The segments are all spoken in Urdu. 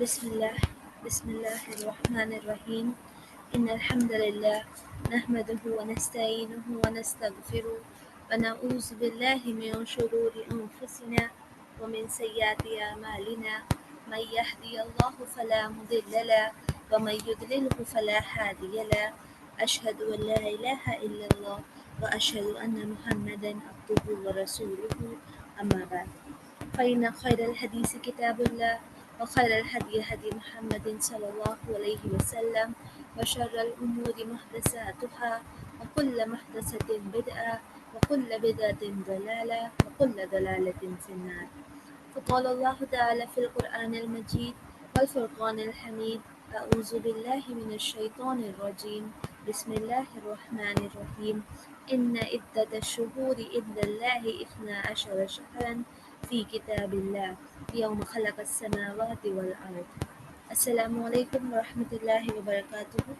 بسم الله الرحمن الرحيم إن الحمد لله نحمده ونستعينه ونستغفره ونعوذ بالله من شرور أنفسنا ومن سيئات أعمالنا من يهدي الله فلا مضل له ومن يضلله فلا هادي له أشهد أن لا إله إلا الله وأشهد أن محمدا عبده ورسوله أما بعد فإن خير الحديث كتاب الله وخير الهدي هدي محمد صلى الله عليه وسلم وشر الأمور محدثاتها وكل محدثة بدعة وكل بدعة ضلالة وكل ضلالة في النار. فقال الله تعالى في القرآن المجيد والفرقان الحميد أعوذ بالله من الشيطان الرجيم بسم الله الرحمن الرحيم إن عدة الشهور عند الله 12 شهرا في كتاب الله يوم خلق السماوات والأرض. السلام علیکم ورحمۃ اللہ وبرکاتہ.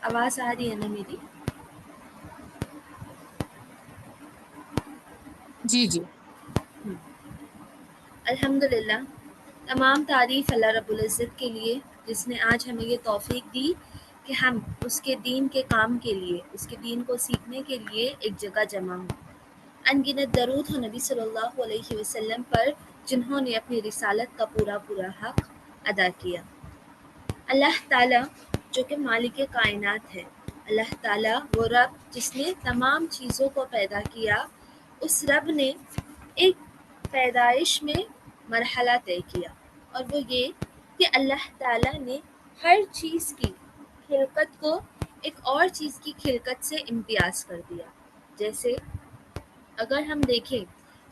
آواز آ رہی ہے نا میری؟ جی جی. الحمدللہ، تمام تعریف اللہ رب العزت کے لیے جس نے آج ہمیں یہ توفیق دی کہ ہم اس کے دین کے کام کے لیے، اس کے دین کو سیکھنے کے لیے ایک جگہ جمع ہوں. ان گنت درود ہو نبی صلی اللہ علیہ وسلم پر جنہوں نے اپنی رسالت کا پورا حق ادا کیا. اللہ تعالیٰ جو کہ مالک کائنات ہے، اللہ تعالیٰ وہ رب جس نے تمام چیزوں کو پیدا کیا، اس رب نے ایک پیدائش میں مرحلہ طے کیا، اور وہ یہ کہ اللہ تعالیٰ نے ہر چیز کی خلقت کو ایک اور چیز کی خلقت سے امتیاز کر دیا. جیسے اگر ہم دیکھیں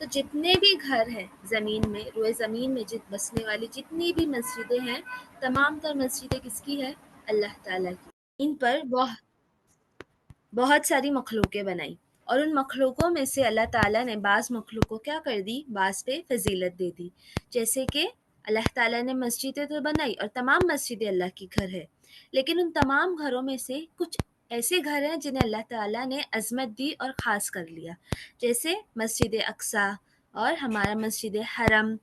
تو جتنے بھی گھر ہیں زمین میں، روئے زمین میں بسنے والی جتنی بھی مسجدیں ہیں، تمام تر مسجدیں کس کی ہے؟ اللہ تعالیٰ کی. ان پر بہت ساری مخلوقیں بنائی، اور ان مخلوقوں میں سے اللہ تعالیٰ نے بعض مخلوقوں کیا کر دی؟ بعض پہ فضیلت دے دی. جیسے کہ اللہ تعالیٰ نے مسجدیں تو بنائی، اور تمام مسجدیں اللہ کی گھر ہے، لیکن ان تمام گھروں میں سے کچھ ایسے گھر ہیں جنہیں اللہ تعالیٰ نے عظمت دی اور خاص کر لیا. جیسے مسجد اقصی اور ہمارا مسجد حرم،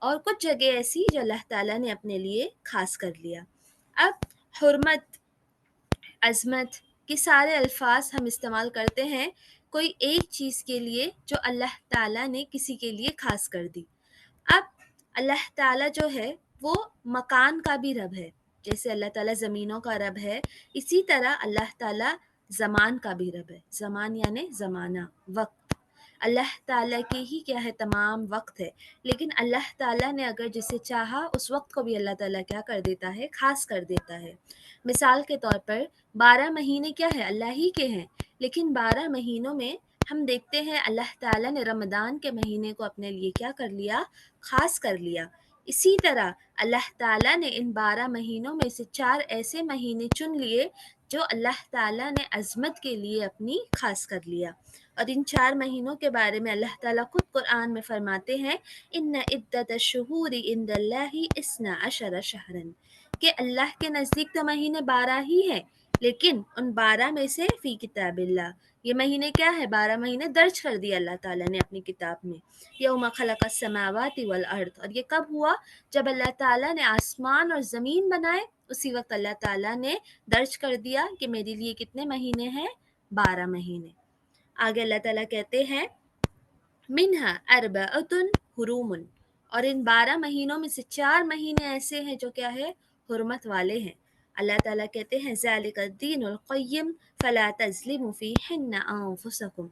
اور کچھ جگہ ایسی جو اللہ تعالیٰ نے اپنے لیے خاص کر لیا. اب حرمت، عظمت کے سارے الفاظ ہم استعمال کرتے ہیں کوئی ایک چیز کے لیے جو اللہ تعالیٰ نے کسی کے لیے خاص کر دی. اب اللہ تعالیٰ جو ہے وہ مکان کا بھی رب ہے، جیسے اللہ تعالیٰ زمینوں کا رب ہے، اسی طرح اللہ تعالیٰ زمان کا بھی رب ہے. زمان یعنی زمانہ، وقت. اللہ تعالیٰ کے ہی کیا ہے؟ تمام وقت ہے، لیکن اللہ تعالیٰ نے اگر جسے چاہا اس وقت کو بھی اللہ تعالیٰ کیا کر دیتا ہے؟ خاص کر دیتا ہے. مثال کے طور پر 12 مہینے کیا ہے؟ اللہ ہی کے ہیں، لیکن 12 مہینوں میں ہم دیکھتے ہیں اللہ تعالیٰ نے رمضان کے مہینے کو اپنے لیے کیا کر لیا؟ خاص کر لیا. اسی طرح اللہ تعالیٰ نے ان 12 مہینوں میں سے 4 ایسے مہینے چن لیے جو اللہ تعالیٰ نے عظمت کے لیے اپنی خاص کر لیا. اور ان 4 مہینوں کے بارے میں اللہ تعالیٰ خود قرآن میں فرماتے ہیں ان عدت الشہور عند اللہ 12 شہرا، کہ اللہ کے نزدیک تو مہینے 12 ہی ہیں، لیکن ان 12 میں سے فی کتاب اللہ، یہ مہینے کیا ہے؟ 12 مہینے درج کر دیا اللہ تعالیٰ نے اپنی کتاب میں. یوم خلق السماوات والارض، اور یہ کب ہوا؟ جب اللہ تعالیٰ نے آسمان اور زمین بنائے، اسی وقت اللہ تعالیٰ نے درج کر دیا کہ میرے لیے کتنے مہینے ہیں؟ 12 مہینے. آگے اللہ تعالیٰ کہتے ہیں منہا اربعۃ حروم، اور ان 12 مہینوں میں سے 4 مہینے ایسے ہیں جو کیا ہے؟ حرمت والے ہیں. اللہ تعالیٰ کہتے ہیں ذالک الدین القیم فلا تظلموا فیہن انفسکم،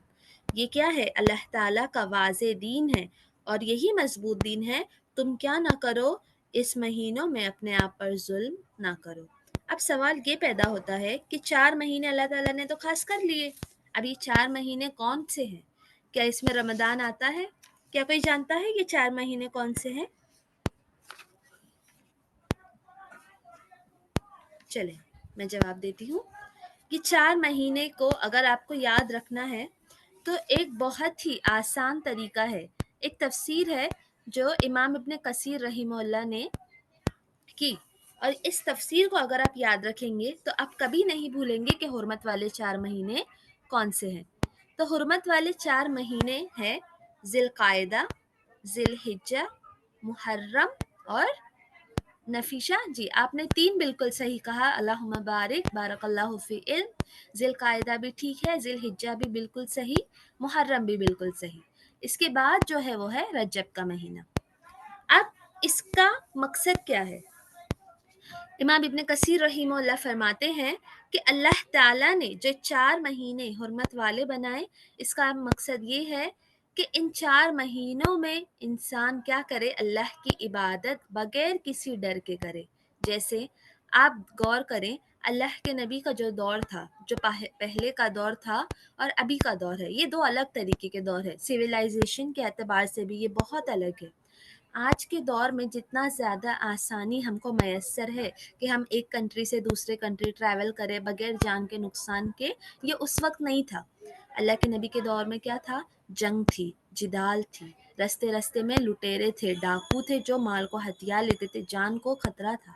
یہ کیا ہے؟ اللہ تعالیٰ کا واضح دین ہے اور یہی مضبوط دین ہے، تم کیا نہ کرو؟ اس مہینوں میں اپنے آپ پر ظلم نہ کرو. اب سوال یہ پیدا ہوتا ہے کہ 4 مہینے اللہ تعالیٰ نے تو خاص کر لیے، اب یہ 4 مہینے کون سے ہیں؟ کیا اس میں رمضان آتا ہے؟ کیا کوئی جانتا ہے یہ 4 مہینے کون سے ہیں؟ چلیں میں جواب دیتی ہوں. یہ 4 مہینے کو اگر آپ کو یاد رکھنا ہے تو ایک بہت ہی آسان طریقہ ہے، ایک تفسیر ہے جو امام ابن کثیر رحمہ اللہ نے کی، اور اس تفسیر کو اگر آپ یاد رکھیں گے تو آپ کبھی نہیں بھولیں گے کہ حرمت والے 4 مہینے کون سے ہیں. تو حرمت والے 4 مہینے ہیں ذی القاعدہ، ذی الحجہ، محرم اور نفیشہ. جی آپ نے 3 بالکل صحیح کہا. اللہم بارک، بارک اللہ فی علم. ذی القاعدہ بھی ٹھیک ہے، ذی الحجہ بھی بالکل صحیح، محرم بھی بالکل صحیح. اس کے بعد جو ہے وہ ہے رجب کا مہینہ. اب اس کا مقصد کیا ہے؟ امام ابن کثیر رحمہ اللہ فرماتے ہیں کہ اللہ تعالیٰ نے جو 4 مہینے حرمت والے بنائے، اس کا مقصد یہ ہے کہ ان 4 مہینوں میں انسان کیا کرے؟ اللہ کی عبادت بغیر کسی ڈر کے کرے. جیسے آپ غور کریں، اللہ کے نبی کا جو دور تھا، جو پہلے کا دور تھا اور ابھی کا دور ہے، یہ 2 الگ طریقے کے دور ہے. سویلائزیشن کے اعتبار سے بھی یہ بہت الگ ہے. آج کے دور میں جتنا زیادہ آسانی ہم کو میسر ہے کہ ہم ایک کنٹری سے دوسرے کنٹری ٹریول کریں بغیر جان کے نقصان کے، یہ اس وقت نہیں تھا. اللہ کے نبی کے دور میں کیا تھا؟ جنگ تھی، جدال تھی، رستے رستے میں لٹیرے تھے، ڈاکو تھے جو مال کو ہتھیار لیتے تھے، جان کو خطرہ تھا.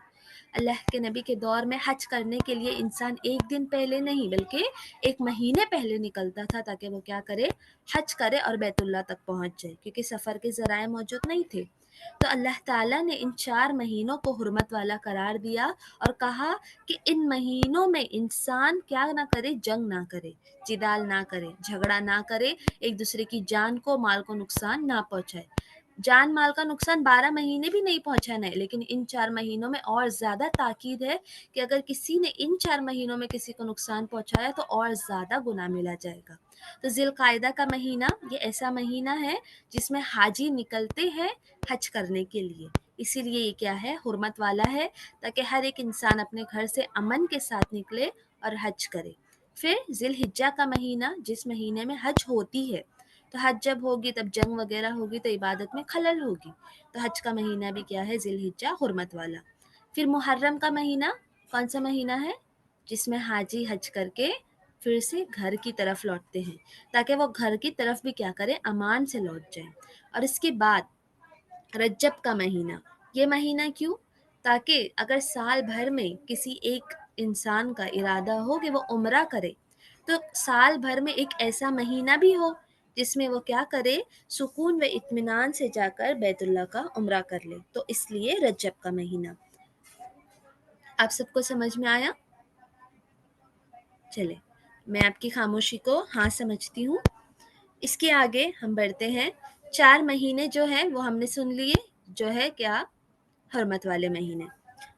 اللہ کے نبی کے دور میں حج کرنے کے لیے انسان ایک دن پہلے نہیں بلکہ ایک مہینے پہلے نکلتا تھا تاکہ وہ کیا کرے؟ حج کرے اور بیت اللہ تک پہنچ جائے، کیونکہ سفر کے ذرائع موجود نہیں تھے. تو اللہ تعالیٰ نے ان 4 مہینوں کو حرمت والا قرار دیا اور کہا کہ ان مہینوں میں انسان کیا نہ کرے؟ جنگ نہ کرے، جدال نہ کرے، جھگڑا نہ کرے، ایک دوسرے کی جان کو، مال کو نقصان نہ پہنچائے. جان مال کا نقصان 12 مہینے بھی نہیں پہنچانا ہے، لیکن ان 4 مہینوں میں اور زیادہ تاکید ہے کہ اگر کسی نے ان 4 مہینوں میں کسی کو نقصان پہنچایا تو اور زیادہ گناہ ملا جائے گا. تو ذی القاعدہ کا مہینہ یہ ایسا مہینہ ہے جس میں حاجی نکلتے ہیں حج کرنے کے لیے، اسی لیے یہ کیا ہے؟ حرمت والا ہے، تاکہ ہر ایک انسان اپنے گھر سے امن کے ساتھ نکلے اور حج کرے. پھر ذی الحجہ کا مہینہ، جس مہینے میں حج ہوتی ہے. تو حج جب ہوگی تب جنگ وغیرہ ہوگی تو عبادت میں خلل ہوگی، تو حج کا مہینہ بھی کیا ہے؟ ذی الحجہ، حرمت والا. پھر محرم کا مہینہ کون سا مہینہ ہے؟ جس میں حاجی حج کر کے پھر سے گھر کی طرف لوٹتے ہیں، تاکہ وہ گھر کی طرف بھی کیا کرے؟ امان سے لوٹ جائیں. اور اس کے بعد رجب کا مہینہ. یہ مہینہ کیوں؟ تاکہ اگر سال بھر میں کسی ایک انسان کا ارادہ ہو کہ وہ عمرہ کرے، تو سال بھر میں ایک ایسا مہینہ بھی ہو جس میں وہ کیا کرے؟ سکون و اطمینان سے جا کر بیت اللہ کا عمرہ کر لے. تو اس لیے رجب کا مہینہ. آپ سب کو سمجھ میں آیا؟ چلے میں آپ کی خاموشی کو ہاں سمجھتی ہوں. اس کے آگے ہم بڑھتے ہیں. 4 مہینے جو ہیں وہ ہم نے سن لیے، جو ہے کیا؟ حرمت والے مہینے.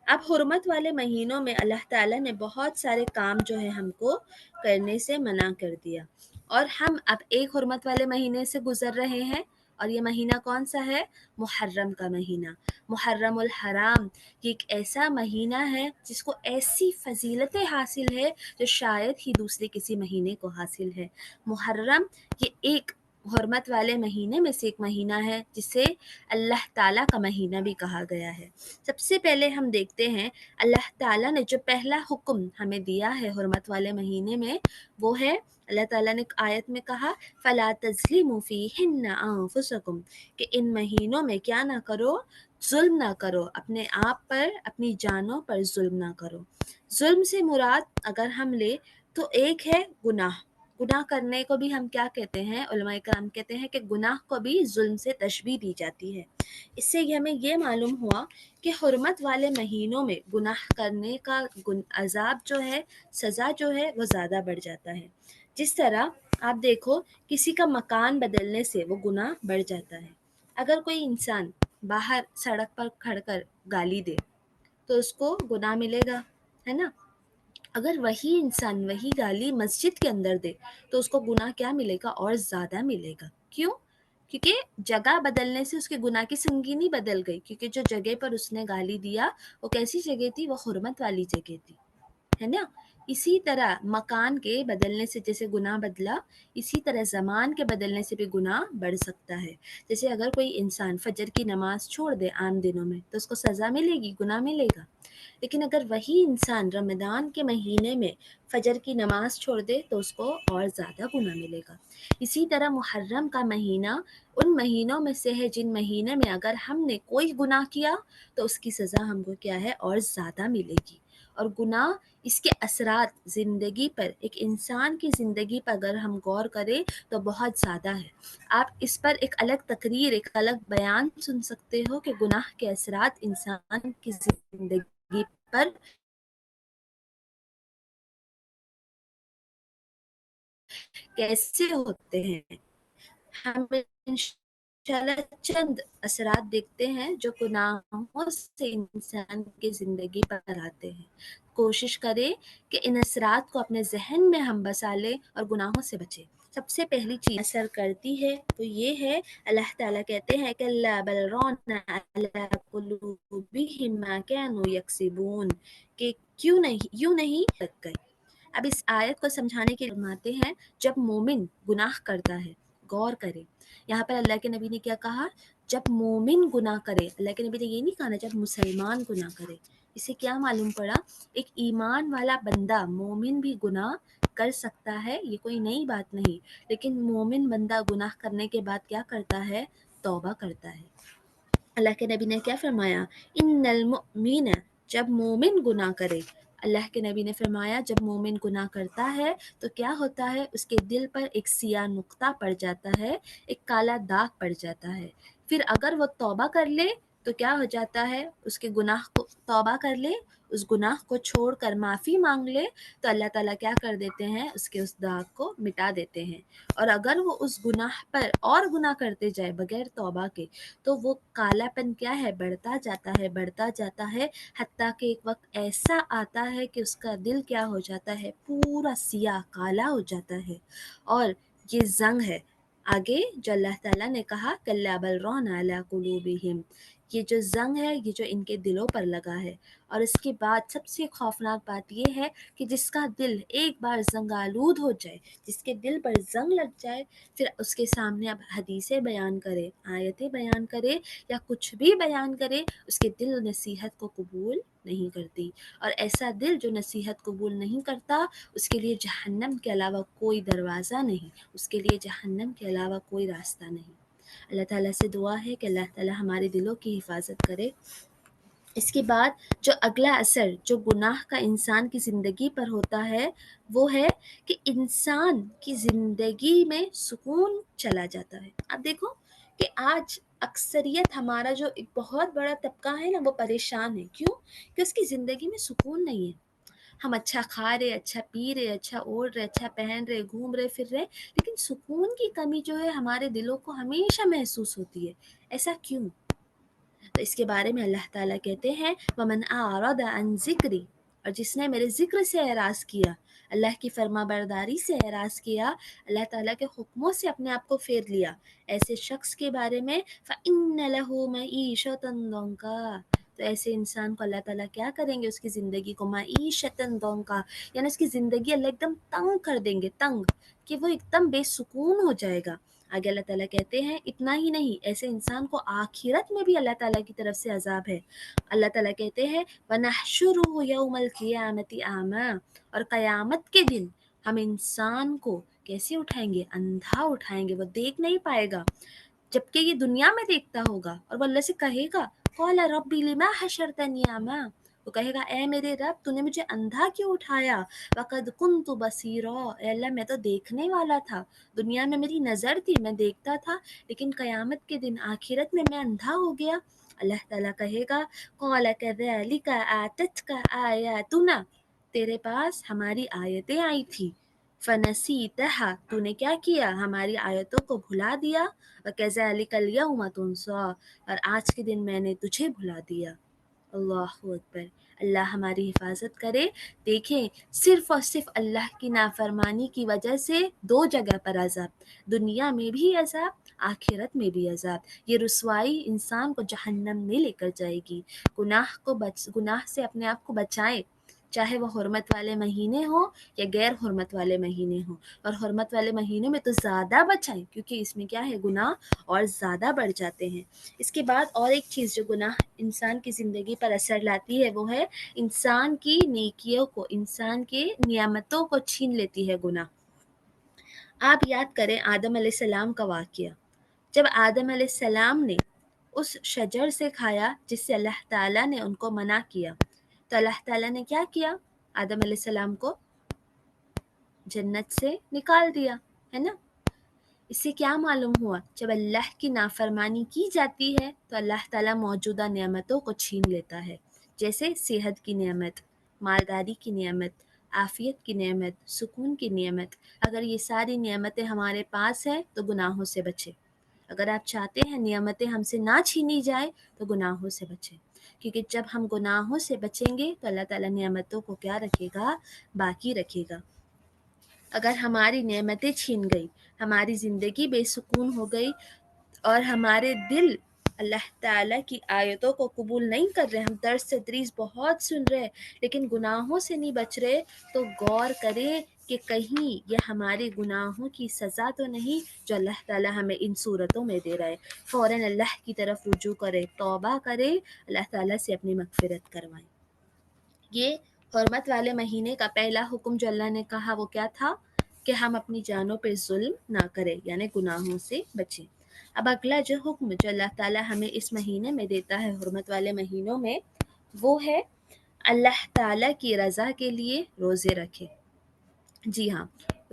اب حرمت والے مہینوں میں اللہ تعالیٰ نے بہت سارے کام جو ہے ہم کو کرنے سے منع کر دیا، اور ہم اب ایک حرمت والے مہینے سے گزر رہے ہیں، اور یہ مہینہ کون سا ہے؟ محرم کا مہینہ. محرم الحرام یہ ایک ایسا مہینہ ہے جس کو ایسی فضیلتیں حاصل ہے جو شاید ہی دوسرے کسی مہینے کو حاصل ہے. محرم یہ ایک حرمت والے مہینے میں سے ایک مہینہ ہے جسے اللہ تعالیٰ کا مہینہ بھی کہا گیا ہے. سب سے پہلے ہم دیکھتے ہیں اللہ تعالیٰ نے جو پہلا حکم ہمیں دیا ہے حرمت والے مہینے میں، وہ ہے اللہ تعالیٰ نے آیت میں کہا فَلَا تَظْلِمُوا فِيهِنَّ أَنفُسَكُمْ، کہ ان مہینوں میں کیا نہ کرو؟ ظلم نہ کرو، اپنے آپ پر، اپنی جانوں پر ظلم نہ کرو. ظلم سے مراد اگر ہم لے تو ایک ہے گناہ. گناہ کرنے کو بھی ہم کیا کہتے ہیں؟ علماء کرام کہتے ہیں کہ گناہ کو بھی ظلم سے تشبیہ دی جاتی ہے. اس سے ہمیں یہ معلوم ہوا کہ حرمت والے مہینوں میں گناہ کرنے کا عذاب جو ہے، سزا جو ہے وہ زیادہ بڑھ جاتا ہے. جس طرح آپ دیکھو کسی کا مکان بدلنے سے وہ گناہ بڑھ جاتا ہے. اگر کوئی انسان باہر سڑک پر کھڑ کر گالی دے تو اس کو گناہ ملے گا، ہے نا؟ اگر وہی انسان وہی گالی مسجد کے اندر دے تو اس کو گناہ کیا ملے گا؟ اور زیادہ ملے گا. کیوں؟ کیونکہ جگہ بدلنے سے اس کے گناہ کی سنگینی بدل گئی، کیونکہ جو جگہ پر اس نے گالی دیا وہ کیسی جگہ تھی؟ وہ حرمت والی جگہ تھی، ہے نا؟ اسی طرح مکان کے بدلنے سے جیسے گناہ بدلا، اسی طرح زمان کے بدلنے سے بھی گناہ بڑھ سکتا ہے. جیسے اگر کوئی انسان فجر کی نماز چھوڑ دے عام دنوں میں تو اس کو سزا ملے گی، گناہ ملے گا. لیکن اگر وہی انسان رمضان کے مہینے میں فجر کی نماز چھوڑ دے تو اس کو اور زیادہ گناہ ملے گا. اسی طرح محرم کا مہینہ ان مہینوں میں سے ہے جن مہینے میں اگر ہم نے کوئی گناہ کیا تو اس کی سزا ہم کو کیا ہے؟ اور زیادہ ملے گی. اور گناہ اس کے اثرات زندگی پر، ایک انسان کی زندگی پر اگر ہم غور کریں تو بہت زیادہ ہے۔ آپ اس پر ایک الگ تقریر، ایک الگ بیان سن سکتے ہو کہ گناہ کے اثرات انسان کی زندگی پر کیسے ہوتے ہیں۔ ہم انشاءاللہ چند اثرات دیکھتے ہیں جو گناہوں سے انسان کی زندگی پر آتے ہیں۔ کوشش کریں کہ ان اثرات کو اپنے ذہن میں ہم بسا لیں اور گناہوں سے بچیں۔ سب سے پہلی چیز اثر کرتی ہے وہ یہ ہے، اللہ تعالیٰ کہتے ہیں کہ لا بل ران علی قلوبہم ما کانوا یکسبون، کہ کیوں نہیں، یوں نہیں لگ گئے۔ اب اس آیت کو سمجھانے کے لیے فرماتے ہیں جب مومن گناہ کرتا ہے، غور کرے، یہاں پر اللہ کے نبی نے کیا کہا، جب مومن گناہ کرے، اللہ کے نبی نے یہ نہیں کہا نا جب مسلمان گناہ کرے۔ اسے کیا معلوم پڑا، ایک ایمان والا بندہ مومن بھی گناہ کر سکتا ہے، یہ کوئی نئی بات نہیں، لیکن مومن بندہ گناہ کرنے کے بعد کیا کرتا ہے، توبہ کرتا ہے۔ اللہ کے نبی نے کیا فرمایا، ان المؤمن، جب مومن گناہ کرے، اللہ کے نبی نے فرمایا جب مومن گناہ کرتا ہے تو کیا ہوتا ہے، اس کے دل پر ایک سیاہ نقطہ پڑ جاتا ہے، ایک کالا داغ پڑ جاتا ہے۔ پھر اگر وہ توبہ کر لے تو کیا ہو جاتا ہے، اس کے گناہ کو توبہ کر لے، اس گناہ کو چھوڑ کر معافی مانگ لے تو اللہ تعالیٰ کیا کر دیتے ہیں، اس کے اس داغ کو مٹا دیتے ہیں۔ اور اگر وہ اس گناہ پر اور گناہ کرتے جائے بغیر توبہ کے تو وہ کالا پن کیا ہے، بڑھتا جاتا ہے، بڑھتا جاتا ہے، حتیٰ کہ ایک وقت ایسا آتا ہے کہ اس کا دل کیا ہو جاتا ہے، پورا سیاہ کالا ہو جاتا ہے، اور یہ زنگ ہے۔ آگے جو اللہ تعالیٰ نے کہا کَلَّا بَلْ رَانَ عَلَىٰ قُلُوبِهِمْ، یہ جو زنگ ہے یہ جو ان کے دلوں پر لگا ہے۔ اور اس کے بعد سب سے خوفناک بات یہ ہے کہ جس کا دل ایک بار زنگ آلود ہو جائے، جس کے دل پر زنگ لگ جائے، پھر اس کے سامنے اب حدیثیں بیان کرے، آیتیں بیان کرے یا کچھ بھی بیان کرے، اس کے دل نصیحت کو قبول نہیں کرتی، اور ایسا دل جو نصیحت قبول نہیں کرتا اس کے لیے جہنم کے علاوہ کوئی دروازہ نہیں، اس کے لیے جہنم کے علاوہ کوئی راستہ نہیں۔ اللہ تعالیٰ سے دعا ہے کہ اللہ تعالیٰ ہمارے دلوں کی حفاظت کرے۔ اس کے بعد جو اگلا اثر جو گناہ کا انسان کی زندگی پر ہوتا ہے وہ ہے کہ انسان کی زندگی میں سکون چلا جاتا ہے۔ اب دیکھو کہ آج اکثریت ہمارا جو ایک بہت بڑا طبقہ ہے نا وہ پریشان ہے، کیوں کہ اس کی زندگی میں سکون نہیں ہے۔ ہم اچھا کھا رہے، اچھا پی رہے، اچھا اوڑھ رہے، اچھا پہن رہے، گھوم رہے پھر رہے، لیکن سکون کی کمی جو ہے ہمارے دلوں کو ہمیشہ محسوس ہوتی ہے۔ ایسا کیوں؟ تو اس کے بارے میں اللہ تعالیٰ کہتے ہیں وَمَنْ أَعْرَضَ عَنْ ذِكْرِي، اور جس نے میرے ذکر سے اعراض کیا، اللہ کی فرما برداری سے اعراض کیا، اللہ تعالیٰ کے حکموں سے اپنے آپ کو پھیر لیا، ایسے شخص کے بارے میں فَإِنَّ لَهُ مَعِيشَةً ضَنْكَا، تو ایسے انسان کو اللہ تعالیٰ کیا کریں گے، اس کی زندگی کو معیشتاً ضنکا، یعنی اس کی زندگی اللہ ایک دم تنگ کر دیں گے، تنگ، کہ وہ ایک دم بے سکون ہو جائے گا۔ آگے اللہ تعالیٰ کہتے ہیں اتنا ہی نہیں، ایسے انسان کو آخرت میں بھی اللہ تعالیٰ کی طرف سے عذاب ہے۔ اللہ تعالیٰ کہتے ہیں وَنَحْشُرُهُ يَوْمَ الْقِيَامَةِ أَعْمَىٰ، اور قیامت کے دن ہم انسان کو کیسے اٹھائیں گے، اندھا اٹھائیں گے، وہ دیکھ نہیں پائے گا، جبکہ یہ دنیا میں دیکھتا ہوگا، اور وہ اللہ سے کہے گا قَالَ رَبِّ لِمَا حَشَرْتَنِي أَعْمَىٰ، وہ کہے گا اے میرے رب تو نے مجھے اندھا کیوں اٹھایا، وَقَدْ كُنْتُ بَصِيرًا، اے اللہ میں تو دیکھنے والا تھا، دنیا میں میری نظر تھی، میں دیکھتا تھا، لیکن قیامت کے دن آخرت میں میں اندھا ہو گیا۔ اللہ تعالیٰ کہے گا قَالَ كَذَلِكَ آتَتْكَ آيَاتُنَا، تیرے پاس ہماری آیتیں آئی تھی، فَنَسِيتَهَا، تو نے کیا کیا، ہماری آیتوں کو بھلا دیا، وَكَذَلِكَ الْيَوْمَ تُنْسَىٰ، اور آج کے دن میں نے تجھے بھلا دیا۔ اللہ اکبر، اللہ ہماری حفاظت کرے۔ دیکھیں صرف اور صرف اللہ کی نافرمانی کی وجہ سے دو جگہ پر عذاب، دنیا میں بھی عذاب، آخرت میں بھی عذاب، یہ رسوائی انسان کو جہنم میں لے کر جائے گی۔ گناہ سے اپنے آپ کو بچائیں، چاہے وہ حرمت والے مہینے ہوں یا غیر حرمت والے مہینے ہوں، اور حرمت والے مہینوں میں تو زیادہ بچائیں کیونکہ اس میں کیا ہے، گناہ اور زیادہ بڑھ جاتے ہیں۔ اس کے بعد اور ایک چیز جو گناہ انسان کی زندگی پر اثر لاتی ہے وہ ہے انسان کی نیکیوں کو، انسان کے نعمتوں کو چھین لیتی ہے گناہ۔ آپ یاد کریں آدم علیہ السلام کا واقعہ، جب آدم علیہ السلام نے اس شجر سے کھایا جس سے اللہ تعالیٰ نے ان کو منع کیا، تو اللہ تعالیٰ نے کیا کیا؟ آدم علیہ السلام کو جنت سے نکال دیا، ہے نا؟ اس سے کیا معلوم ہوا؟ جب اللہ کی نافرمانی کی جاتی ہے تو اللہ تعالیٰ موجودہ نعمتوں کو چھین لیتا ہے، جیسے صحت کی نعمت، مالداری کی نعمت، عافیت کی نعمت، سکون کی نعمت۔ اگر یہ ساری نعمتیں ہمارے پاس ہیں تو گناہوں سے بچیں۔ اگر آپ چاہتے ہیں نعمتیں ہم سے نہ چھینی جائے تو گناہوں سے بچیں، کیونکہ جب ہم گناہوں سے بچیں گے تو اللہ تعالیٰ نعمتوں کو کیا رکھے گا؟ باقی رکھے گا۔ اگر ہماری نعمتیں چھین گئی، ہماری زندگی بے سکون ہو گئی اور ہمارے دل اللہ تعالیٰ کی آیتوں کو قبول نہیں کر رہے، ہم درس تدریس بہت سن رہے لیکن گناہوں سے نہیں بچ رہے، تو غور کریں کہ کہیں یہ ہمارے گناہوں کی سزا تو نہیں جو اللہ تعالیٰ ہمیں ان صورتوں میں دے رہا ہے۔ فوراً اللہ کی طرف رجوع کرے، توبہ کرے، اللہ تعالیٰ سے اپنی مغفرت کروائیں۔ یہ حرمت والے مہینے کا پہلا حکم جو اللہ نے کہا وہ کیا تھا؟ کہ ہم اپنی جانوں پہ ظلم نہ کریں، یعنی گناہوں سے بچیں۔ اب اگلا جو حکم جو اللہ تعالیٰ ہمیں اس مہینے میں دیتا ہے، حرمت والے مہینوں میں، وہ ہے اللہ تعالیٰ کی رضا کے لیے روزے رکھے۔ جی ہاں،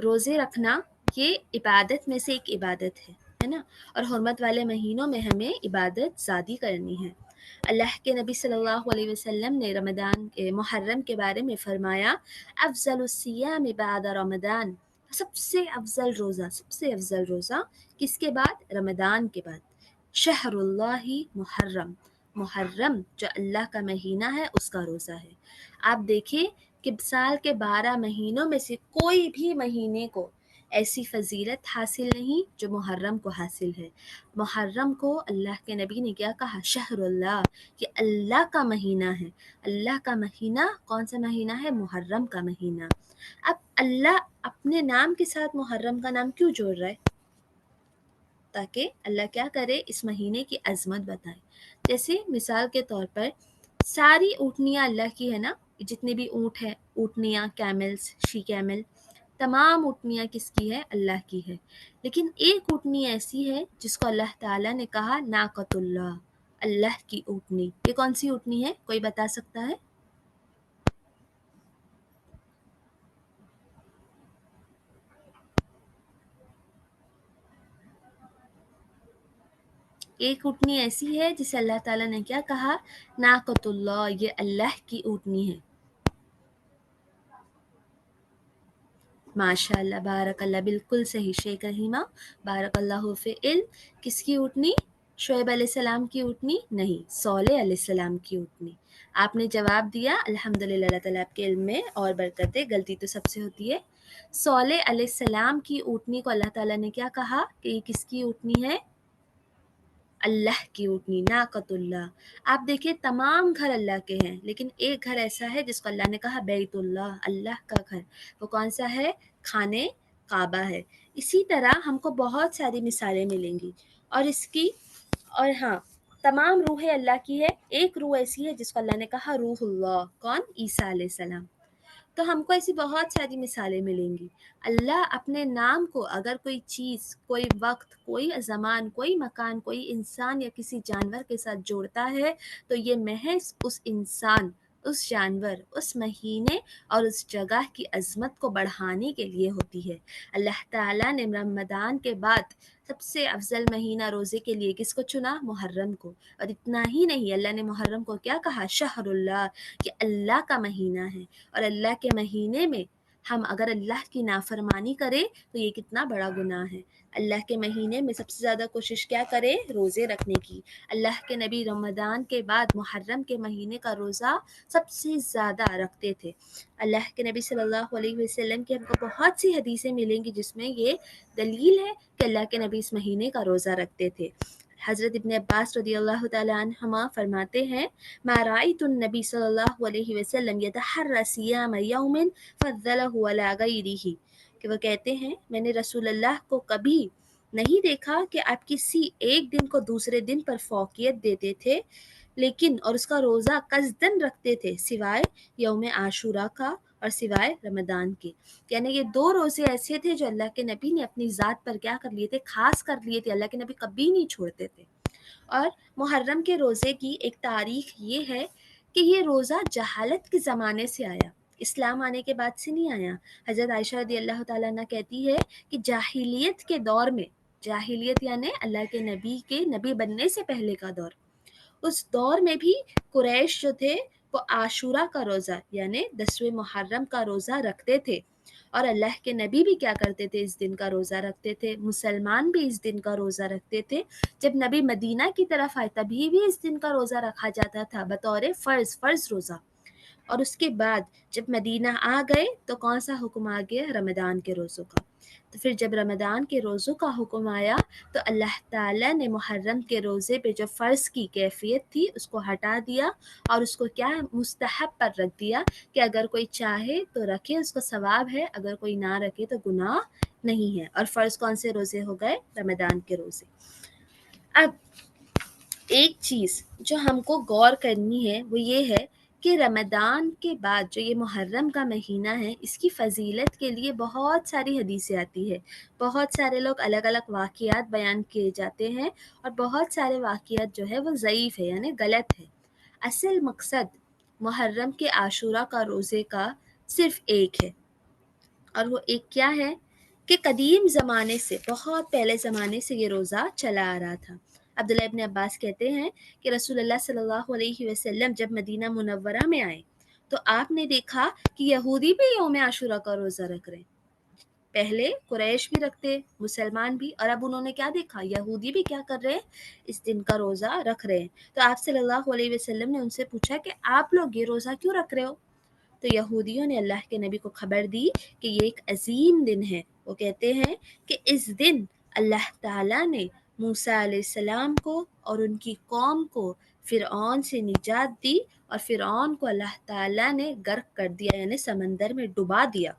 روزے رکھنا یہ عبادت میں سے ایک عبادت ہے نا؟ اور حرمت والے مہینوں میں ہمیں عبادت زیادہ کرنی ہے۔ اللہ کے نبی صلی اللہ علیہ وسلم نے رمضان محرم کے بارے میں فرمایا، افضل الصیام بعد رمضان، سب سے افضل روزہ کس کے بعد؟ رمضان کے بعد۔ شہر اللہ محرم، محرم جو اللہ کا مہینہ ہے اس کا روزہ ہے۔ آپ دیکھیں کہ سال کے 12 مہینوں میں سے کوئی بھی مہینے کو ایسی فضیلت حاصل نہیں جو محرم کو حاصل ہے۔ محرم کو اللہ کے نبی نے کیا کہا؟ شہر اللہ، کہ اللہ کا مہینہ ہے۔ اللہ کا مہینہ کون سا مہینہ ہے؟ محرم کا مہینہ۔ اب اللہ اپنے نام کے ساتھ محرم کا نام کیوں جوڑ رہا ہے؟ تاکہ اللہ کیا کرے؟ اس مہینے کی عظمت بتائے۔ جیسے مثال کے طور پر ساری اونٹنیاں اللہ کی ہے نا، جتنے بھی اونٹ ہیں، اونٹنیاں، کیملز، شی کیمل، تمام اونٹنیاں کس کی ہے؟ اللہ کی ہے۔ لیکن ایک اونٹنی ایسی ہے جس کو اللہ تعالیٰ نے کہا ناقۃ اللہ، اللہ کی اونٹنی۔ یہ کون سی اونٹنی ہے؟ کوئی بتا سکتا ہے؟ ایک اونٹنی ایسی ہے جسے اللہ تعالیٰ نے کیا کہا؟ ناقۃ اللہ، یہ اللہ کی اونٹنی ہے۔ ماشاء اللہ، بارک اللہ، بالکل صحیح شیخ رحیمہ، بارک اللہ فی علم۔ کس کی اونٹنی؟ شعیب علیہ السلام کی اونٹنی نہیں، صالح علیہ السلام کی اونٹنی۔ آپ نے جواب دیا، الحمدللہ، اللہ تعالیٰ آپ کے علم میں اور برکت دے، غلطی تو سب سے ہوتی ہے۔ صالح علیہ السلام کی اونٹنی کو اللہ تعالیٰ نے کیا کہا کہ یہ کس کی اونٹنی ہے؟ اللہ کی اونٹنی، ناقۃ اللہ۔ آپ دیکھیں تمام گھر اللہ کے ہیں لیکن ایک گھر ایسا ہے جس کو اللہ نے کہا بیت اللہ، اللہ کا گھر، وہ کون سا ہے؟ خانے کعبہ ہے۔ اسی طرح ہم کو بہت ساری مثالیں ملیں گی اور اس کی، اور ہاں، تمام روحیں اللہ کی ہے، ایک روح ایسی ہے جس کو اللہ نے کہا روح اللہ، کون؟ عیسیٰ علیہ السلام۔ تو ہم کو ایسی بہت ساری مثالیں ملیں گی۔ اللہ اپنے نام کو اگر کوئی چیز، کوئی وقت، کوئی زمان، کوئی مکان، کوئی انسان یا کسی جانور کے ساتھ جوڑتا ہے تو یہ محض اس انسان، اس جانور، اس مہینے اور اس جگہ کی عظمت کو بڑھانے کے لیے ہوتی ہے۔ اللہ تعالیٰ نے رمضان کے بعد سب سے افضل مہینہ روزے کے لیے کس کو چنا؟ محرم کو۔ اور اتنا ہی نہیں، اللہ نے محرم کو کیا کہا؟ شہر اللہ، کہ اللہ کا مہینہ ہے۔ اور اللہ کے مہینے میں ہم اگر اللہ کی نافرمانی کریں تو یہ کتنا بڑا گناہ ہے۔ اللہ کے مہینے میں سب سے زیادہ کوشش کیا کرے؟ روزے رکھنے کی۔ اللہ کے نبی رمضان کے بعد محرم کے مہینے کا روزہ سب سے زیادہ رکھتے تھے۔ اللہ کے نبی صلی اللہ علیہ وسلم کی ہم کو بہت سی حدیثیں ملیں گی جس میں یہ دلیل ہے کہ اللہ کے نبی اس مہینے کا روزہ رکھتے تھے۔ حضرت ابن عباس رضی اللہ تعالیٰ عنہما فرماتے ہیں، ما رأيت النبی صلی اللہ علیہ وسلم يتحرى صيام يوم فضله على غيره، کہ وہ کہتے ہیں میں نے رسول اللہ کو کبھی نہیں دیکھا کہ آپ کسی ایک دن کو دوسرے دن پر فوقیت دیتے تھے، لیکن اور اس کا روزہ قصدن رکھتے تھے سوائے یوم عاشورہ کا اور سوائے رمضان کے۔ یعنی یہ دو روزے ایسے تھے جو اللہ کے نبی نے اپنی ذات پر کیا کر لیے تھے؟ خاص کر لیے تھے، اللہ کے نبی کبھی نہیں چھوڑتے تھے۔ اور محرم کے روزے کی ایک تاریخ یہ ہے کہ یہ روزہ جہالت کے زمانے سے آیا، اسلام آنے کے بعد سے نہیں آیا۔ حضرت عائشہ رضی اللہ تعالیٰ عنہ کہتی ہے کہ جاہلیت کے دور میں، جاہلیت یعنی اللہ کے نبی بننے سے پہلے کا دور، اس دور میں بھی قریش جو تھے وہ عاشورہ کا روزہ یعنی 10ویں محرم کا روزہ رکھتے تھے، اور اللہ کے نبی بھی کیا کرتے تھے، اس دن کا روزہ رکھتے تھے، مسلمان بھی اس دن کا روزہ رکھتے تھے۔ جب نبی مدینہ کی طرف آئے تبھی بھی اس دن کا روزہ رکھا جاتا تھا بطور فرض روزہ، اور اس کے بعد جب مدینہ آ گئے تو کون سا حکم آ گیا، رمضان کے روزوں کا۔ تو پھر جب رمضان کے روزوں کا حکم آیا تو اللہ تعالیٰ نے محرم کے روزے پہ جو فرض کی کیفیت تھی اس کو ہٹا دیا، اور اس کو کیا مستحب پر رکھ دیا کہ اگر کوئی چاہے تو رکھے، اس کو ثواب ہے، اگر کوئی نہ رکھے تو گناہ نہیں ہے۔ اور فرض کون سے روزے ہو گئے، رمضان کے روزے۔ اب ایک چیز جو ہم کو غور کرنی ہے وہ یہ ہے کہ رمضان کے بعد جو یہ محرم کا مہینہ ہے، اس کی فضیلت کے لیے بہت ساری حدیثیں آتی ہے، بہت سارے لوگ الگ الگ واقعات بیان کیے جاتے ہیں، اور بہت سارے واقعات جو ہے وہ ضعیف ہے یعنی غلط ہے۔ اصل مقصد محرم کے عاشورہ کا روزے کا صرف ایک ہے، اور وہ ایک کیا ہے کہ قدیم زمانے سے، بہت پہلے زمانے سے یہ روزہ چلا آ رہا تھا۔ عبداللہ ابن عباس کہتے ہیں کہ رسول اللہ صلی اللہ علیہ وسلم جب مدینہ منورہ میں آئے تو آپ نے دیکھا کہ یہودی بھی یوم عاشورہ کا روزہ رکھ رہے ہیں۔ پہلے قریش بھی رکھتے، مسلمان بھی، اور اب انہوں نے کیا دیکھا، یہودی بھی کیا کر رہے ہیں، اس دن کا روزہ رکھ رہے ہیں۔ تو آپ صلی اللہ علیہ وسلم نے ان سے پوچھا کہ آپ لوگ یہ روزہ کیوں رکھ رہے ہو؟ تو یہودیوں نے اللہ کے نبی کو خبر دی کہ یہ ایک عظیم دن ہے۔ وہ کہتے ہیں کہ اس دن اللہ تعالیٰ نے موسیٰ علیہ السلام کو اور ان کی قوم کو فرعون سے نجات دی، اور فرعون کو اللہ تعالیٰ نے غرق کر دیا یعنی سمندر میں ڈبا دیا۔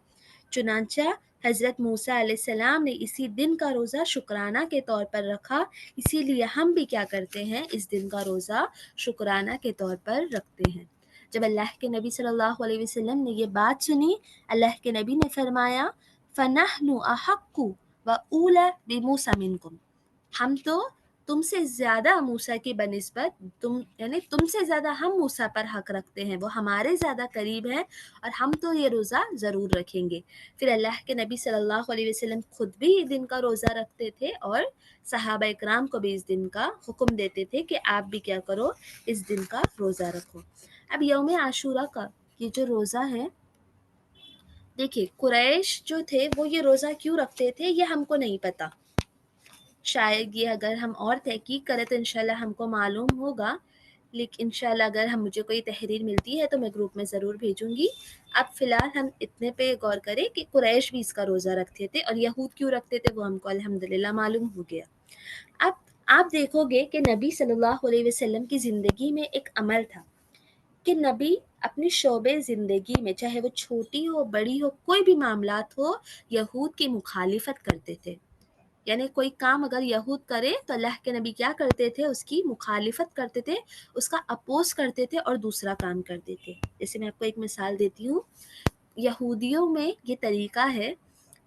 چنانچہ حضرت موسیٰ علیہ السلام نے اسی دن کا روزہ شکرانہ کے طور پر رکھا، اسی لیے ہم بھی کیا کرتے ہیں، اس دن کا روزہ شکرانہ کے طور پر رکھتے ہیں۔ جب اللہ کے نبی صلی اللہ علیہ وسلم نے یہ بات سنی، اللہ کے نبی نے فرمایا فَنَحْنُ أَحَقُّ وَأُولَى بِمُوسَىٰ مِنْكُمْ، ہم تو تم سے زیادہ موسیٰ کی بنسبت تم سے زیادہ ہم موسیٰ پر حق رکھتے ہیں، وہ ہمارے زیادہ قریب ہیں، اور ہم تو یہ روزہ ضرور رکھیں گے۔ پھر اللہ کے نبی صلی اللہ علیہ وسلم خود بھی اس دن کا روزہ رکھتے تھے، اور صحابہ اکرام کو بھی اس دن کا حکم دیتے تھے کہ آپ بھی کیا کرو، اس دن کا روزہ رکھو۔ اب یوم عاشورہ کا یہ جو روزہ ہے، دیکھیے قریش جو تھے وہ یہ روزہ کیوں رکھتے تھے یہ ہم کو نہیں پتا، شاید یہ اگر ہم اور تحقیق کریں تو انشاءاللہ ہم کو معلوم ہوگا، لیکن انشاءاللہ اگر مجھے کوئی تحریر ملتی ہے تو میں گروپ میں ضرور بھیجوں گی۔ اب فی الحال ہم اتنے پہ غور کریں کہ قریش بھی اس کا روزہ رکھتے تھے، اور یہود کیوں رکھتے تھے وہ ہم کو الحمدللہ معلوم ہو گیا۔ اب آپ دیکھو گے کہ نبی صلی اللہ علیہ وسلم کی زندگی میں ایک عمل تھا کہ نبی اپنی شعبے زندگی میں، چاہے وہ چھوٹی ہو بڑی ہو، کوئی بھی معاملات ہو، یہود کی مخالفت کرتے تھے۔ یعنی کوئی کام اگر یہود کرے تو اللہ کے نبی کیا کرتے تھے، اس کی مخالفت کرتے تھے، اس کا اپوز کرتے تھے اور دوسرا کام کرتے تھے۔ جیسے میں آپ کو ایک مثال دیتی ہوں، یہودیوں میں یہ طریقہ ہے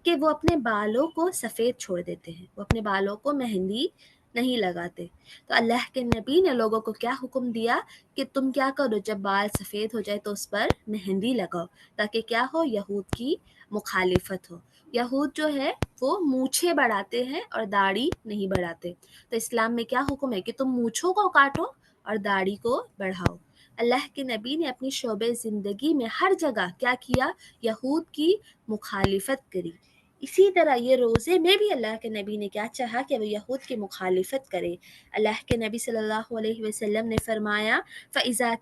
کہ وہ اپنے بالوں کو سفید چھوڑ دیتے ہیں، وہ اپنے بالوں کو مہندی نہیں لگاتے۔ تو اللہ کے نبی نے لوگوں کو کیا حکم دیا کہ تم کیا کرو، جب بال سفید ہو جائے تو اس پر مہندی لگاؤ، تاکہ کیا ہو، یہود کی مخالفت ہو۔ یہود جو ہے وہ مونچھیں بڑھاتے ہیں اور داڑھی نہیں بڑھاتے، تو اسلام میں کیا حکم ہے کہ تم مونچھوں کو کاٹو اور داڑھی کو بڑھاؤ۔ اللہ کے نبی نے اپنی شعبے زندگی میں ہر جگہ کیا کیا، یہود کی مخالفت کری۔ اسی طرح یہ روزے میں بھی اللہ کے نبی نے کیا چاہا کہ وہ یہود کی مخالفت کرے۔ اللہ کے نبی صلی اللہ علیہ وسلم نے فرمایا فَإِذَا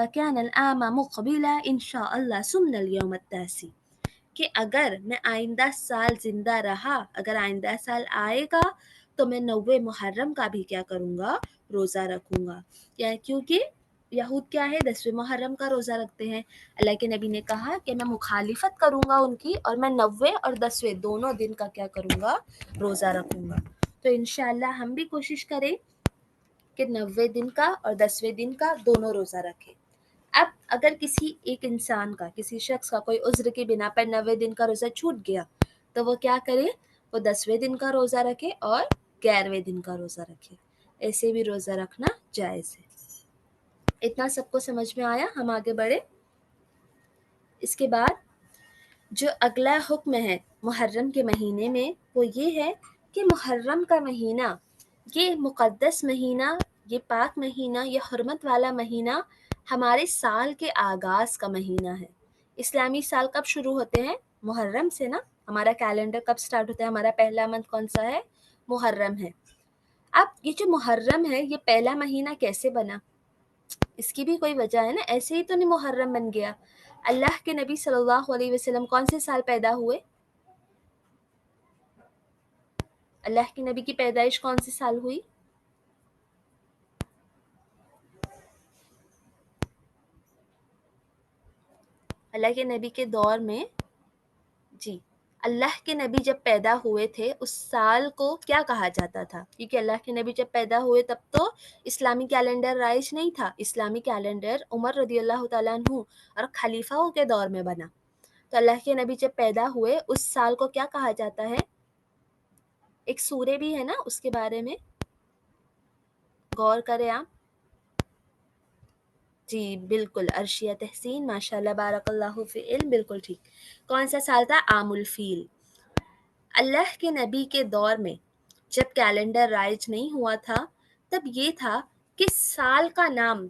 كَانَ الْعَامَ مُقْبِلًا إِنْ شَاءَ اللَّهُ صُمْنَا الْيَوْمَ التَّاسِعَ، کہ اگر میں آئندہ سال زندہ رہا، اگر آئندہ سال آئے گا تو میں 9 محرم کا بھی کیا کروں گا، روزہ رکھوں گا۔ کیونکہ یہود کیا ہے، 10 محرم کا روزہ رکھتے ہیں۔ اللہ کے نبی نے کہا کہ میں مخالفت کروں گا ان کی، اور میں 9 اور 10 دونوں دن کا کیا کروں گا، روزہ رکھوں گا۔ تو انشاءاللہ ہم بھی کوشش کریں کہ 9 دن کا اور 10 دن کا دونوں روزہ رکھیں۔ اب اگر کسی ایک انسان کا، کسی شخص کا کوئی عذر کی بنا پر 9 دن کا روزہ چھوٹ گیا تو وہ کیا کرے، وہ 10 دن کا روزہ رکھے اور 11 دن کا روزہ رکھے، ایسے بھی روزہ رکھنا جائز ہے۔ اتنا سب کو سمجھ میں آیا؟ ہم آگے بڑھے. اس کے بعد جو اگلا حکم ہے محرم کے مہینے میں وہ یہ ہے کہ محرم کا مہینہ، یہ مقدس مہینہ، یہ پاک مہینہ، یہ حرمت والا مہینہ ہمارے سال کے آغاز کا مہینہ ہے. اسلامی سال کب شروع ہوتے ہیں؟ محرم سے نا. ہمارا کیلنڈر کب سٹارٹ ہوتا ہے؟ ہمارا پہلا منتھ کون سا ہے؟ محرم ہے. اب یہ جو محرم ہے یہ پہلا مہینہ کیسے بنا؟ اس کی بھی کوئی وجہ ہے نا، ایسے ہی تو نہیں محرم بن گیا. اللہ کے نبی صلی اللہ علیہ وسلم کون سے سال پیدا ہوئے؟ اللہ کے نبی کی پیدائش کون سے سال ہوئی؟ اللہ کے نبی کے دور میں، جی، اللہ کے نبی جب پیدا ہوئے تھے اس سال کو کیا کہا جاتا تھا؟ کیونکہ اللہ کے نبی جب پیدا ہوئے تب تو اسلامی کیلنڈر رائج نہیں تھا. اسلامی کیلنڈر عمر رضی اللہ تعالیٰ عنہ اور خلیفاؤں کے دور میں بنا. تو اللہ کے نبی جب پیدا ہوئے اس سال کو کیا کہا جاتا ہے؟ ایک سورہ بھی ہے نا اس کے بارے میں، غور کریں آپ. جی بالکل، عرشیہ تحسین، ماشاء اللہ، بارک اللہ فی علم، بالکل ٹھیک. کون سا سال تھا؟ عام الفیل. اللہ کے نبی کے دور میں جب کیلنڈر رائج نہیں ہوا تھا تب یہ تھا کہ سال کا نام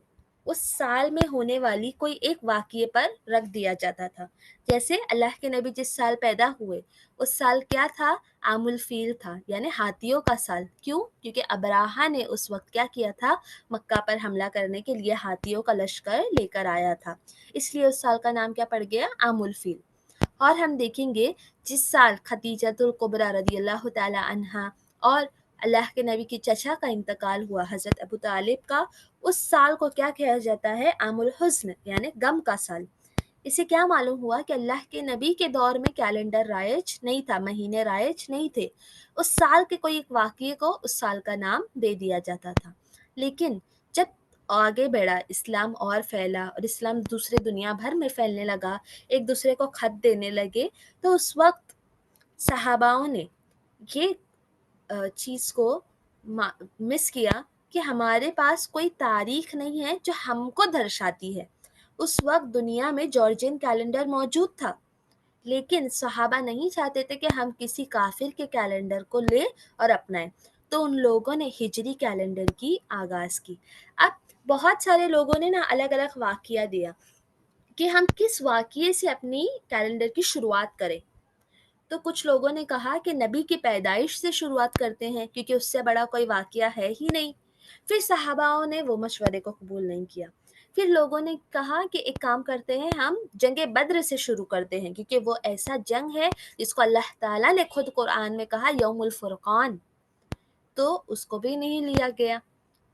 اس سال میں ہونے والی کوئی ایک واقعے پر رکھ دیا جاتا تھا. جیسے اللہ کے نبی جس سال پیدا ہوئے اس سال کیا تھا؟ عام الفیل تھا، یعنی ہاتھیوں کا سال. کیوں؟ کیونکہ ابراہا نے اس وقت کیا کیا تھا؟ مکہ پر حملہ کرنے کے لیے ہاتھیوں کا لشکر لے کر آیا تھا، اس لیے اس سال کا نام کیا پڑ گیا؟ عام الفیل. اور ہم دیکھیں گے جس سال خدیجۃ الکبریٰ رضی اللہ تعالی عنہا اور اللہ کے نبی کی چچا کا انتقال ہوا حضرت ابو طالب کا، اس سال کو کیا کہا جاتا ہے؟ عام الحزن، یعنی غم کا سال. اسے کیا معلوم ہوا کہ اللہ کے نبی کے دور میں کیلنڈر رائج نہیں تھا، مہینے رائج نہیں تھے، اس سال کے کوئی ایک واقعے کو اس سال کا نام دے دیا جاتا تھا. لیکن جب آگے بڑھا اسلام اور پھیلا اور اسلام دوسرے دنیا بھر میں پھیلنے لگا، ایک دوسرے کو خط دینے لگے، تو اس وقت صحاباؤں نے یہ چیز کو مس کیا کہ ہمارے پاس کوئی تاریخ نہیں ہے جو ہم کو درشاتی ہے. اس وقت دنیا میں جارجین کیلنڈر موجود تھا، لیکن صحابہ نہیں چاہتے تھے کہ ہم کسی کافر کے کیلنڈر کو لیں اور اپنائیں، تو ان لوگوں نے ہجری کیلنڈر کی آغاز کی. اب بہت سارے لوگوں نے نا الگ الگ واقعہ دیا کہ ہم کس واقعے سے اپنی کیلنڈر کی شروعات کریں. تو کچھ لوگوں نے کہا کہ نبی کی پیدائش سے شروعات کرتے ہیں کیونکہ اس سے بڑا کوئی واقعہ ہے ہی نہیں. پھر صحاباؤں نے وہ مشورے کو قبول نہیں کیا. پھر لوگوں نے کہا کہ ایک کام کرتے ہیں، ہم جنگ بدر سے شروع کرتے ہیں کیونکہ وہ ایسا جنگ ہے جس کو اللہ تعالیٰ نے خود قرآن میں کہا یوم الفرقان، تو اس کو بھی نہیں لیا گیا.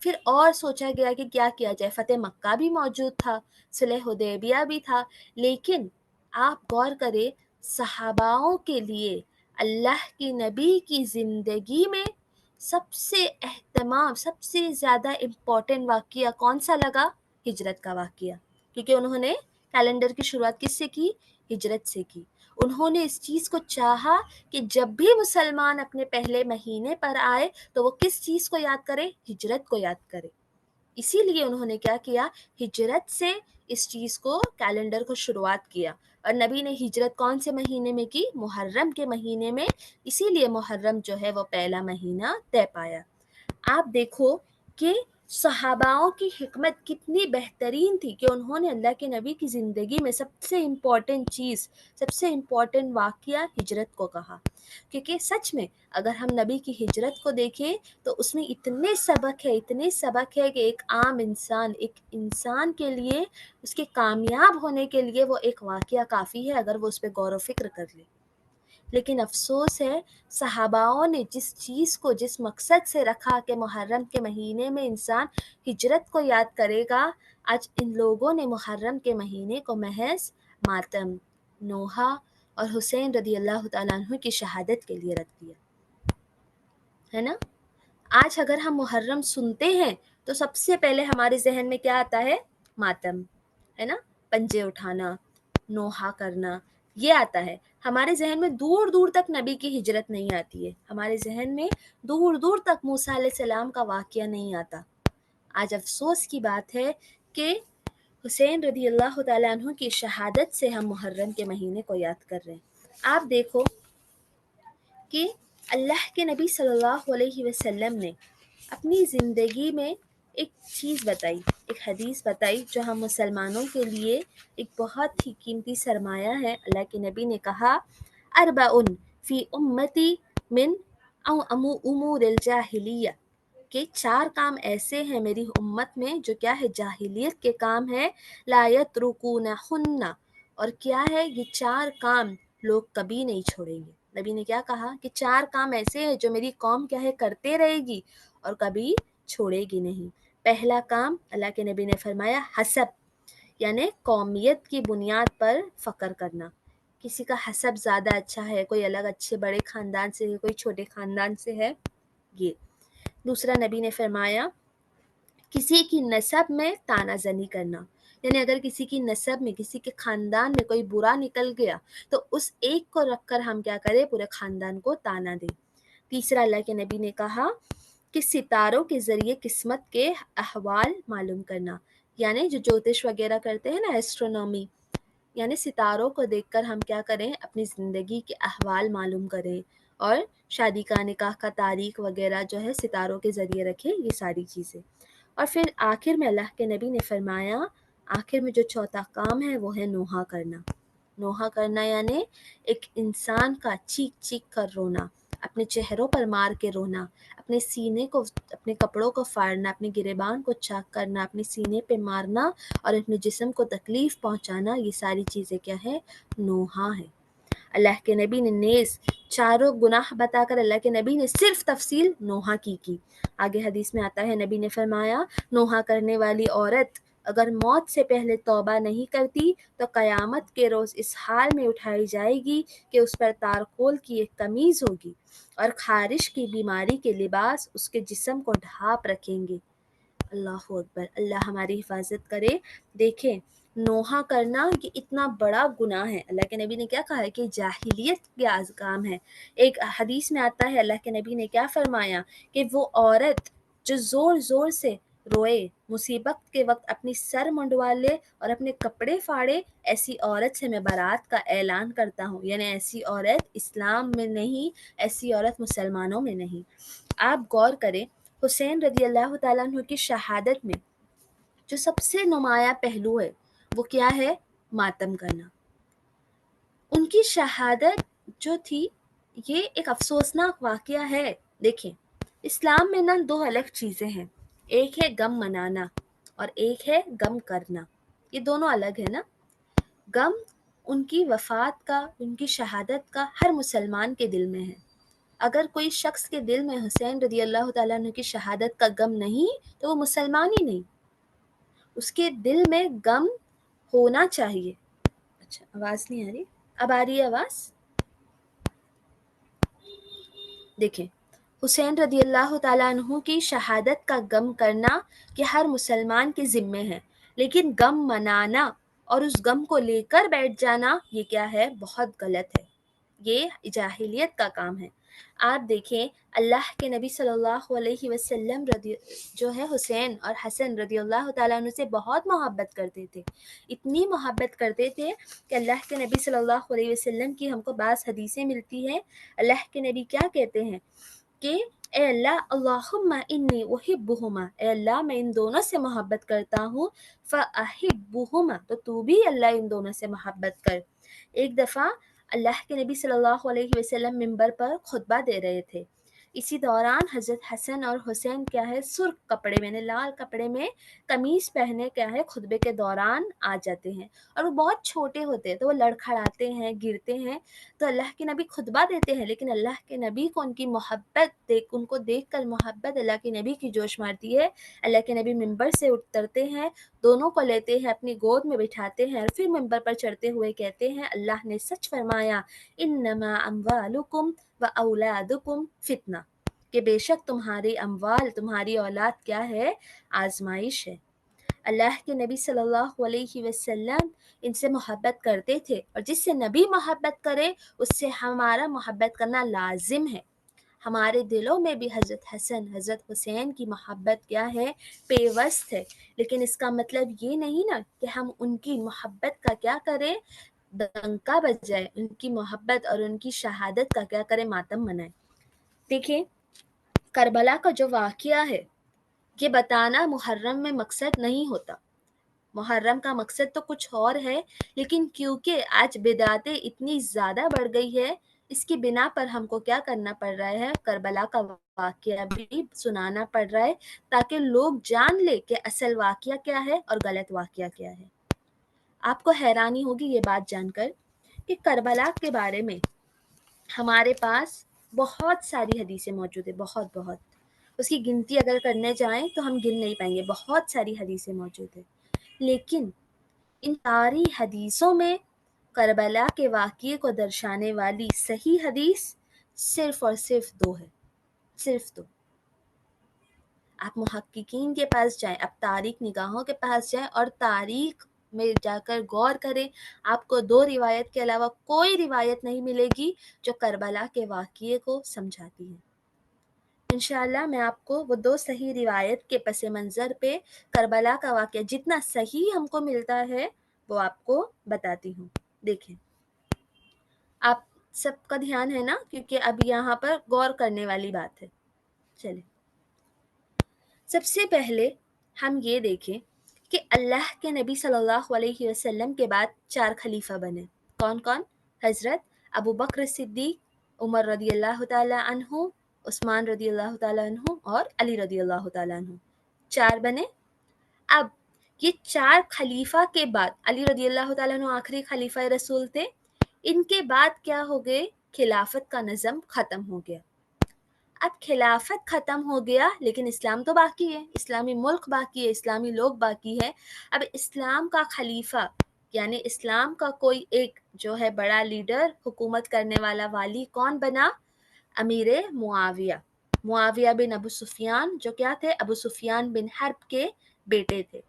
پھر اور سوچا گیا کہ کیا کیا جائے. فتح مکہ بھی موجود تھا، صلح حدیبیہ بھی تھا، لیکن آپ غور کریں صحاباؤں کے لیے اللہ کی نبی کی زندگی میں سب سے اہتمام، سب سے زیادہ امپورٹنٹ واقعہ کون سا لگا؟ ہجرت کا واقعہ. کیونکہ انہوں نے کیلنڈر کی شروعات کس سے کی؟ ہجرت سے کی. انہوں نے اس چیز کو چاہا کہ جب بھی مسلمان اپنے پہلے مہینے پر آئے تو وہ کس چیز کو یاد کرے؟ ہجرت کو یاد کرے. اسی لیے انہوں نے کیا کیا؟ ہجرت سے اس چیز کو، کیلنڈر کو شروعات کیا. اور نبی نے ہجرت کون سے مہینے میں کی؟ محرم کے مہینے میں. اسی لیے محرم جو ہے وہ پہلا مہینہ طے پایا. آپ دیکھو کہ صحاباؤں کی حکمت کتنی بہترین تھی کہ انہوں نے اللہ کے نبی کی زندگی میں سب سے امپورٹنٹ چیز، سب سے امپورٹنٹ واقعہ ہجرت کو کہا. کیونکہ سچ میں اگر ہم نبی کی ہجرت کو دیکھیں تو اس میں اتنے سبق ہے، اتنے سبق ہے کہ ایک عام انسان، ایک انسان کے لیے اس کے کامیاب ہونے کے لیے وہ ایک واقعہ کافی ہے اگر وہ اس پہ غور و فکر کر لے. لیکن افسوس ہے صحاباؤں نے جس چیز کو، جس مقصد سے رکھا کہ محرم کے مہینے میں انسان ہجرت کو یاد کرے گا، آج ان لوگوں نے محرم کے مہینے کو محض ماتم، نوحہ اور حسین رضی اللہ تعالیٰ عنہ کی شہادت کے لیے رکھ دیا ہے نا. آج اگر ہم محرم سنتے ہیں تو سب سے پہلے ہمارے ذہن میں کیا آتا ہے؟ ماتم، ہے نا، پنجے اٹھانا، نوحہ کرنا، یہ آتا ہے. ہمارے ذہن میں دور دور تک نبی کی ہجرت نہیں آتی ہے، ہمارے ذہن میں دور دور تک موسیٰ علیہ السلام کا واقعہ نہیں آتا. آج افسوس کی بات ہے کہ حسین رضی اللہ تعالیٰ عنہ کی شہادت سے ہم محرم کے مہینے کو یاد کر رہے ہیں۔ آپ دیکھو کہ اللہ کے نبی صلی اللہ علیہ وسلم نے اپنی زندگی میں ایک چیز بتائی، ایک حدیث بتائی جو ہم مسلمانوں کے لیے ایک بہت ہی قیمتی سرمایہ ہے۔ اللہ کے نبی نے کہا اربعن فی امتی من امور الجاہلیہ، کہ 4 کام ایسے ہیں میری امت میں جو کیا ہے، جاہلیت کے کام ہے، لا یترکونہن، اور کیا ہے یہ 4 کام لوگ کبھی نہیں چھوڑیں گے۔ نبی نے کیا کہا کہ 4 کام ایسے ہیں جو میری قوم کیا ہے کرتے رہے گی اور کبھی چھوڑے گی نہیں۔ پہلا کام اللہ کے نبی نے فرمایا حسب، یعنی قومیت کی بنیاد پر فخر کرنا، کسی کا حسب زیادہ اچھا ہے، کوئی الگ اچھے بڑے خاندان سے ہے، کوئی چھوٹے خاندان سے ہے، یہ۔ دوسرا نبی نے فرمایا کسی کی نسب میں تانا زنی کرنا، یعنی اگر کسی کی نسب میں، کسی کے خاندان میں کوئی برا نکل گیا تو اس ایک کو رکھ کر ہم کیا کریں، پورے خاندان کو تانا دیں۔ تیسرا اللہ کے نبی نے کہا کہ ستاروں کے ذریعے قسمت کے احوال معلوم کرنا، یعنی جو جوتش وغیرہ کرتے ہیں نا، ایسٹرونومی، یعنی ستاروں کو دیکھ کر ہم کیا کریں، اپنی زندگی کے احوال معلوم کریں، اور شادی کا، نکاح کا تاریخ وغیرہ جو ہے ستاروں کے ذریعے رکھیں، یہ ساری چیزیں۔ اور پھر آخر میں اللہ کے نبی نے فرمایا، آخر میں جو چوتھا کام ہے وہ ہے نوحہ کرنا۔ نوحہ کرنا یعنی ایک انسان کا چیخ چیخ کر رونا، اپنے چہروں پر مار کے رونا، اپنے سینے کو، اپنے کپڑوں کو پھاڑنا، اپنے گریبان کو چاک کرنا، اپنے سینے پہ مارنا اور اپنے جسم کو تکلیف پہنچانا، یہ ساری چیزیں کیا ہے، نوحہ ہے۔ اللہ کے نبی نے نیز 4 گناہ بتا کر اللہ کے نبی نے صرف تفصیل نوحہ کی۔ آگے حدیث میں آتا ہے، نبی نے فرمایا نوحہ کرنے والی عورت اگر موت سے پہلے توبہ نہیں کرتی تو قیامت کے روز اس حال میں اٹھائی جائے گی کہ اس پر تارکول کی ایک قمیض ہوگی اور خارش کی بیماری کے لباس اس کے جسم کو ڈھانپ رکھیں گے۔ اللہ اکبر، اللہ ہماری حفاظت کرے۔ دیکھیں نوحہ کرنا یہ اتنا بڑا گناہ ہے، اللہ کے نبی نے کیا کہا ہے کہ جاہلیت کے کام ہے۔ ایک حدیث میں آتا ہے اللہ کے نبی نے کیا فرمایا کہ وہ عورت جو زور زور سے روئے، مصیبت کے وقت اپنی سر منڈوا لے اور اپنے کپڑے پھاڑے، ایسی عورت سے میں برات کا اعلان کرتا ہوں، یعنی ایسی عورت اسلام میں نہیں، ایسی عورت مسلمانوں میں نہیں۔ آپ غور کریں، حسین رضی اللہ تعالیٰ عنہ کی شہادت میں جو سب سے نمایاں پہلو ہے وہ کیا ہے، ماتم کرنا۔ ان کی شہادت جو تھی یہ ایک افسوسناک واقعہ ہے۔ دیکھیں اسلام میں نا 2 الگ چیزیں ہیں، ایک ہے غم منانا اور ایک ہے غم کرنا، یہ دونوں الگ ہے نا۔ غم ان کی وفات کا، ان کی شہادت کا ہر مسلمان کے دل میں ہے۔ اگر کوئی شخص کے دل میں حسین رضی اللہ تعالیٰ عنہ کی شہادت کا غم نہیں تو وہ مسلمان ہی نہیں، اس کے دل میں غم ہونا چاہیے۔ اچھا آواز نہیں آ رہی، اب آ رہی ہے آواز؟ دیکھیں حسین رضی اللہ تعالیٰ عنہ کی شہادت کا غم کرنا کہ ہر مسلمان کے ذمے ہے، لیکن غم منانا اور اس غم کو لے کر بیٹھ جانا یہ کیا ہے، بہت غلط ہے، یہ جاہلیت کا کام ہے۔ آپ دیکھیں اللہ کے نبی صلی اللہ علیہ وسلم جو ہے حسین اور حسن رضی اللہ تعالیٰ عنہ سے بہت محبت کرتے تھے، اتنی محبت کرتے تھے کہ اللہ کے نبی صلی اللہ علیہ وسلم کی ہم کو بعض حدیثیں ملتی ہیں، اللہ کے نبی کیا کہتے ہیں کہ اے اللہ، اللہم انی احبہما، اے اللہ میں ان دونوں سے محبت کرتا ہوں، فاحبہما، تو تو بھی اللہ ان دونوں سے محبت کر۔ ایک دفعہ اللہ کے نبی صلی اللہ علیہ وسلم منبر پر خطبہ دے رہے تھے، اسی دوران حضرت حسن اور حسین کیا ہے، سرخ کپڑے میں یعنی لال کپڑے میں قمیص پہنے کیا ہے خطبے کے دوران آ جاتے ہیں، اور وہ بہت چھوٹے ہوتے ہیں تو وہ لڑکھڑاتے ہیں، گرتے ہیں، تو اللہ کے نبی خطبہ دیتے ہیں، لیکن اللہ کے نبی کو ان کی محبت ان کو دیکھ کر محبت اللہ کے نبی کی جوش مارتی ہے۔ اللہ کے نبی منبر سے اترتے ہیں، دونوں کو لیتے ہیں، اپنی گود میں بٹھاتے ہیں، اور پھر منبر پر چڑھتے ہوئے کہتے ہیں اللہ نے سچ فرمایا انما اموالکم و اولادکم فتنہ، کہ بے شک تمہاری اموال، تمہاری اولاد کیا ہے، آزمائش ہے۔ اللہ کے نبی صلی اللہ علیہ وسلم ان سے محبت کرتے تھے، اور جس سے نبی محبت کرے اس سے ہمارا محبت کرنا لازم ہے۔ ہمارے دلوں میں بھی حضرت حسن حضرت حسین کی محبت کیا ہے؟ پیوست ہے، لیکن اس کا مطلب یہ نہیں نا کہ ہم ان کی محبت کا کیا کریں؟ ڈنکا بجائے، ان کی محبت اور ان کی شہادت کا کیا کریں؟ ماتم منائیں۔ دیکھیں کربلا کا جو واقعہ ہے یہ بتانا محرم میں مقصد نہیں ہوتا، محرم کا مقصد تو کچھ اور ہے، لیکن کیونکہ آج بدعتیں اتنی زیادہ بڑھ گئی ہے، اس کی بنا پر ہم کو کیا کرنا پڑ رہا ہے؟ کربلا کا واقعہ بھی سنانا پڑ رہا ہے تاکہ لوگ جان لے کہ اصل واقعہ کیا ہے اور غلط واقعہ کیا ہے۔ آپ کو حیرانی ہوگی یہ بات جان کر کہ کربلا کے بارے میں ہمارے پاس بہت ساری حدیثیں موجود ہیں، بہت اس کی گنتی اگر کرنے جائیں تو ہم گن نہیں پائیں گے، بہت ساری حدیثیں موجود ہیں، لیکن ان ساری حدیثوں میں کربلا کے واقعے کو درشانے والی صحیح حدیث صرف اور صرف 2 ہے، صرف 2۔ آپ محققین کے پاس جائیں، آپ تاریخ نگاہوں کے پاس جائیں اور تاریخ میں جا کر غور کریں، آپ کو 2 روایت کے علاوہ کوئی روایت نہیں ملے گی جو کربلا کے واقعے کو سمجھاتی ہے۔ انشاءاللہ میں آپ کو وہ 2 صحیح روایت کے پس منظر پہ کربلا کا واقعہ جتنا صحیح ہم کو ملتا ہے وہ آپ کو بتاتی ہوں۔ دیکھیں آپ سب کا دھیان ہے نا، کیونکہ اب یہاں پر غور کرنے والی بات ہے۔ چلیں سب سے پہلے ہم یہ دیکھیں کہ اللہ کے نبی صلی اللہ علیہ وسلم کے بعد 4 خلیفہ بنے۔ کون کون؟ حضرت ابو بکر صدیق، عمر رضی اللہ تعالی عنہ، عثمان رضی اللہ تعالی عنہ اور علی رضی اللہ تعالی عنہ، 4 بنے۔ اب یہ 4 خلیفہ کے بعد علی رضی اللہ تعالیٰ عنہ آخری خلیفہ رسول تھے، ان کے بعد کیا ہو گئے؟ خلافت کا نظم ختم ہو گیا۔ اب خلافت ختم ہو گیا لیکن اسلام تو باقی ہے، اسلامی ملک باقی ہے، اسلامی لوگ باقی ہے۔ اب اسلام کا خلیفہ یعنی اسلام کا کوئی ایک جو ہے بڑا لیڈر، حکومت کرنے والا والی کون بنا؟ امیر معاویہ، معاویہ بن ابو سفیان، جو کیا تھے؟ ابو سفیان بن حرب کے بیٹے تھے۔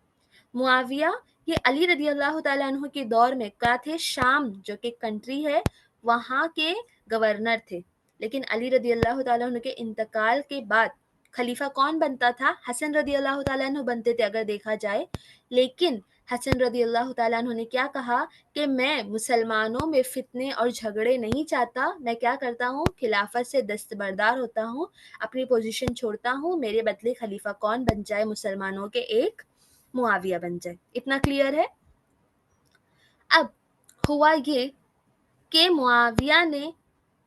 معاویہ یہ علی رضی اللہ تعالیٰ عنہ کے دور میں کیا تھے؟ شام جو کہ کنٹری ہے وہاں کے گورنر تھے، لیکن علی رضی اللہ تعالیٰ عنہ کے انتقال کے بعد خلیفہ کون بنتا تھا؟ حسن رضی اللہ تعالیٰ عنہ بنتے تھے اگر دیکھا جائے، لیکن حسن رضی اللہ تعالیٰ عنہ نے کیا کہا کہ میں مسلمانوں میں فتنے اور جھگڑے نہیں چاہتا، میں کیا کرتا ہوں؟ خلافت سے دستبردار ہوتا ہوں، اپنی پوزیشن چھوڑتا ہوں، میرے بدلے خلیفہ کون بن جائے مسلمانوں کے؟ ایک معاویہ بن جائے۔ اتنا کلیئر ہے؟ اب ہوا یہ کہ معاویہ نے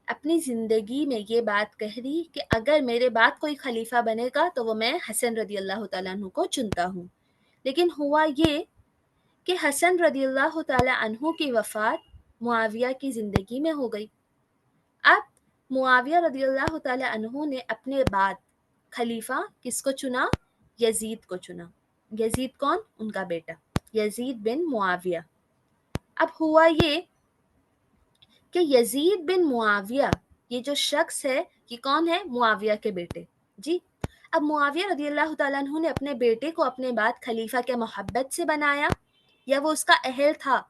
اپنی زندگی میں یہ بات کہہ دی کہ اگر میرے بعد کوئی خلیفہ بنے گا تو وہ میں حسن رضی اللہ تعالیٰ عنہ کو چنتا ہوں۔ لیکن ہوا یہ کہ حسن رضی اللہ تعالیٰ عنہ کی وفات معاویہ کی زندگی میں ہو گئی۔ اب معاویہ رضی اللہ تعالیٰ عنہ نے اپنے بعد خلیفہ کس کو چنا؟ یزید کو چنا۔ یزید کون؟ ان کا بیٹا یزید بن معاویہ۔ اب ہوا یہ کہ یزید بن معاویہ یہ جو شخص ہے یہ کون ہے؟ معاویہ کے بیٹے جی۔ اب معاویہ رضی اللہ تعالیٰ عنہ نے اپنے بیٹے کو اپنے بعد خلیفہ کے محبت سے بنایا یا وہ اس کا اہل تھا؟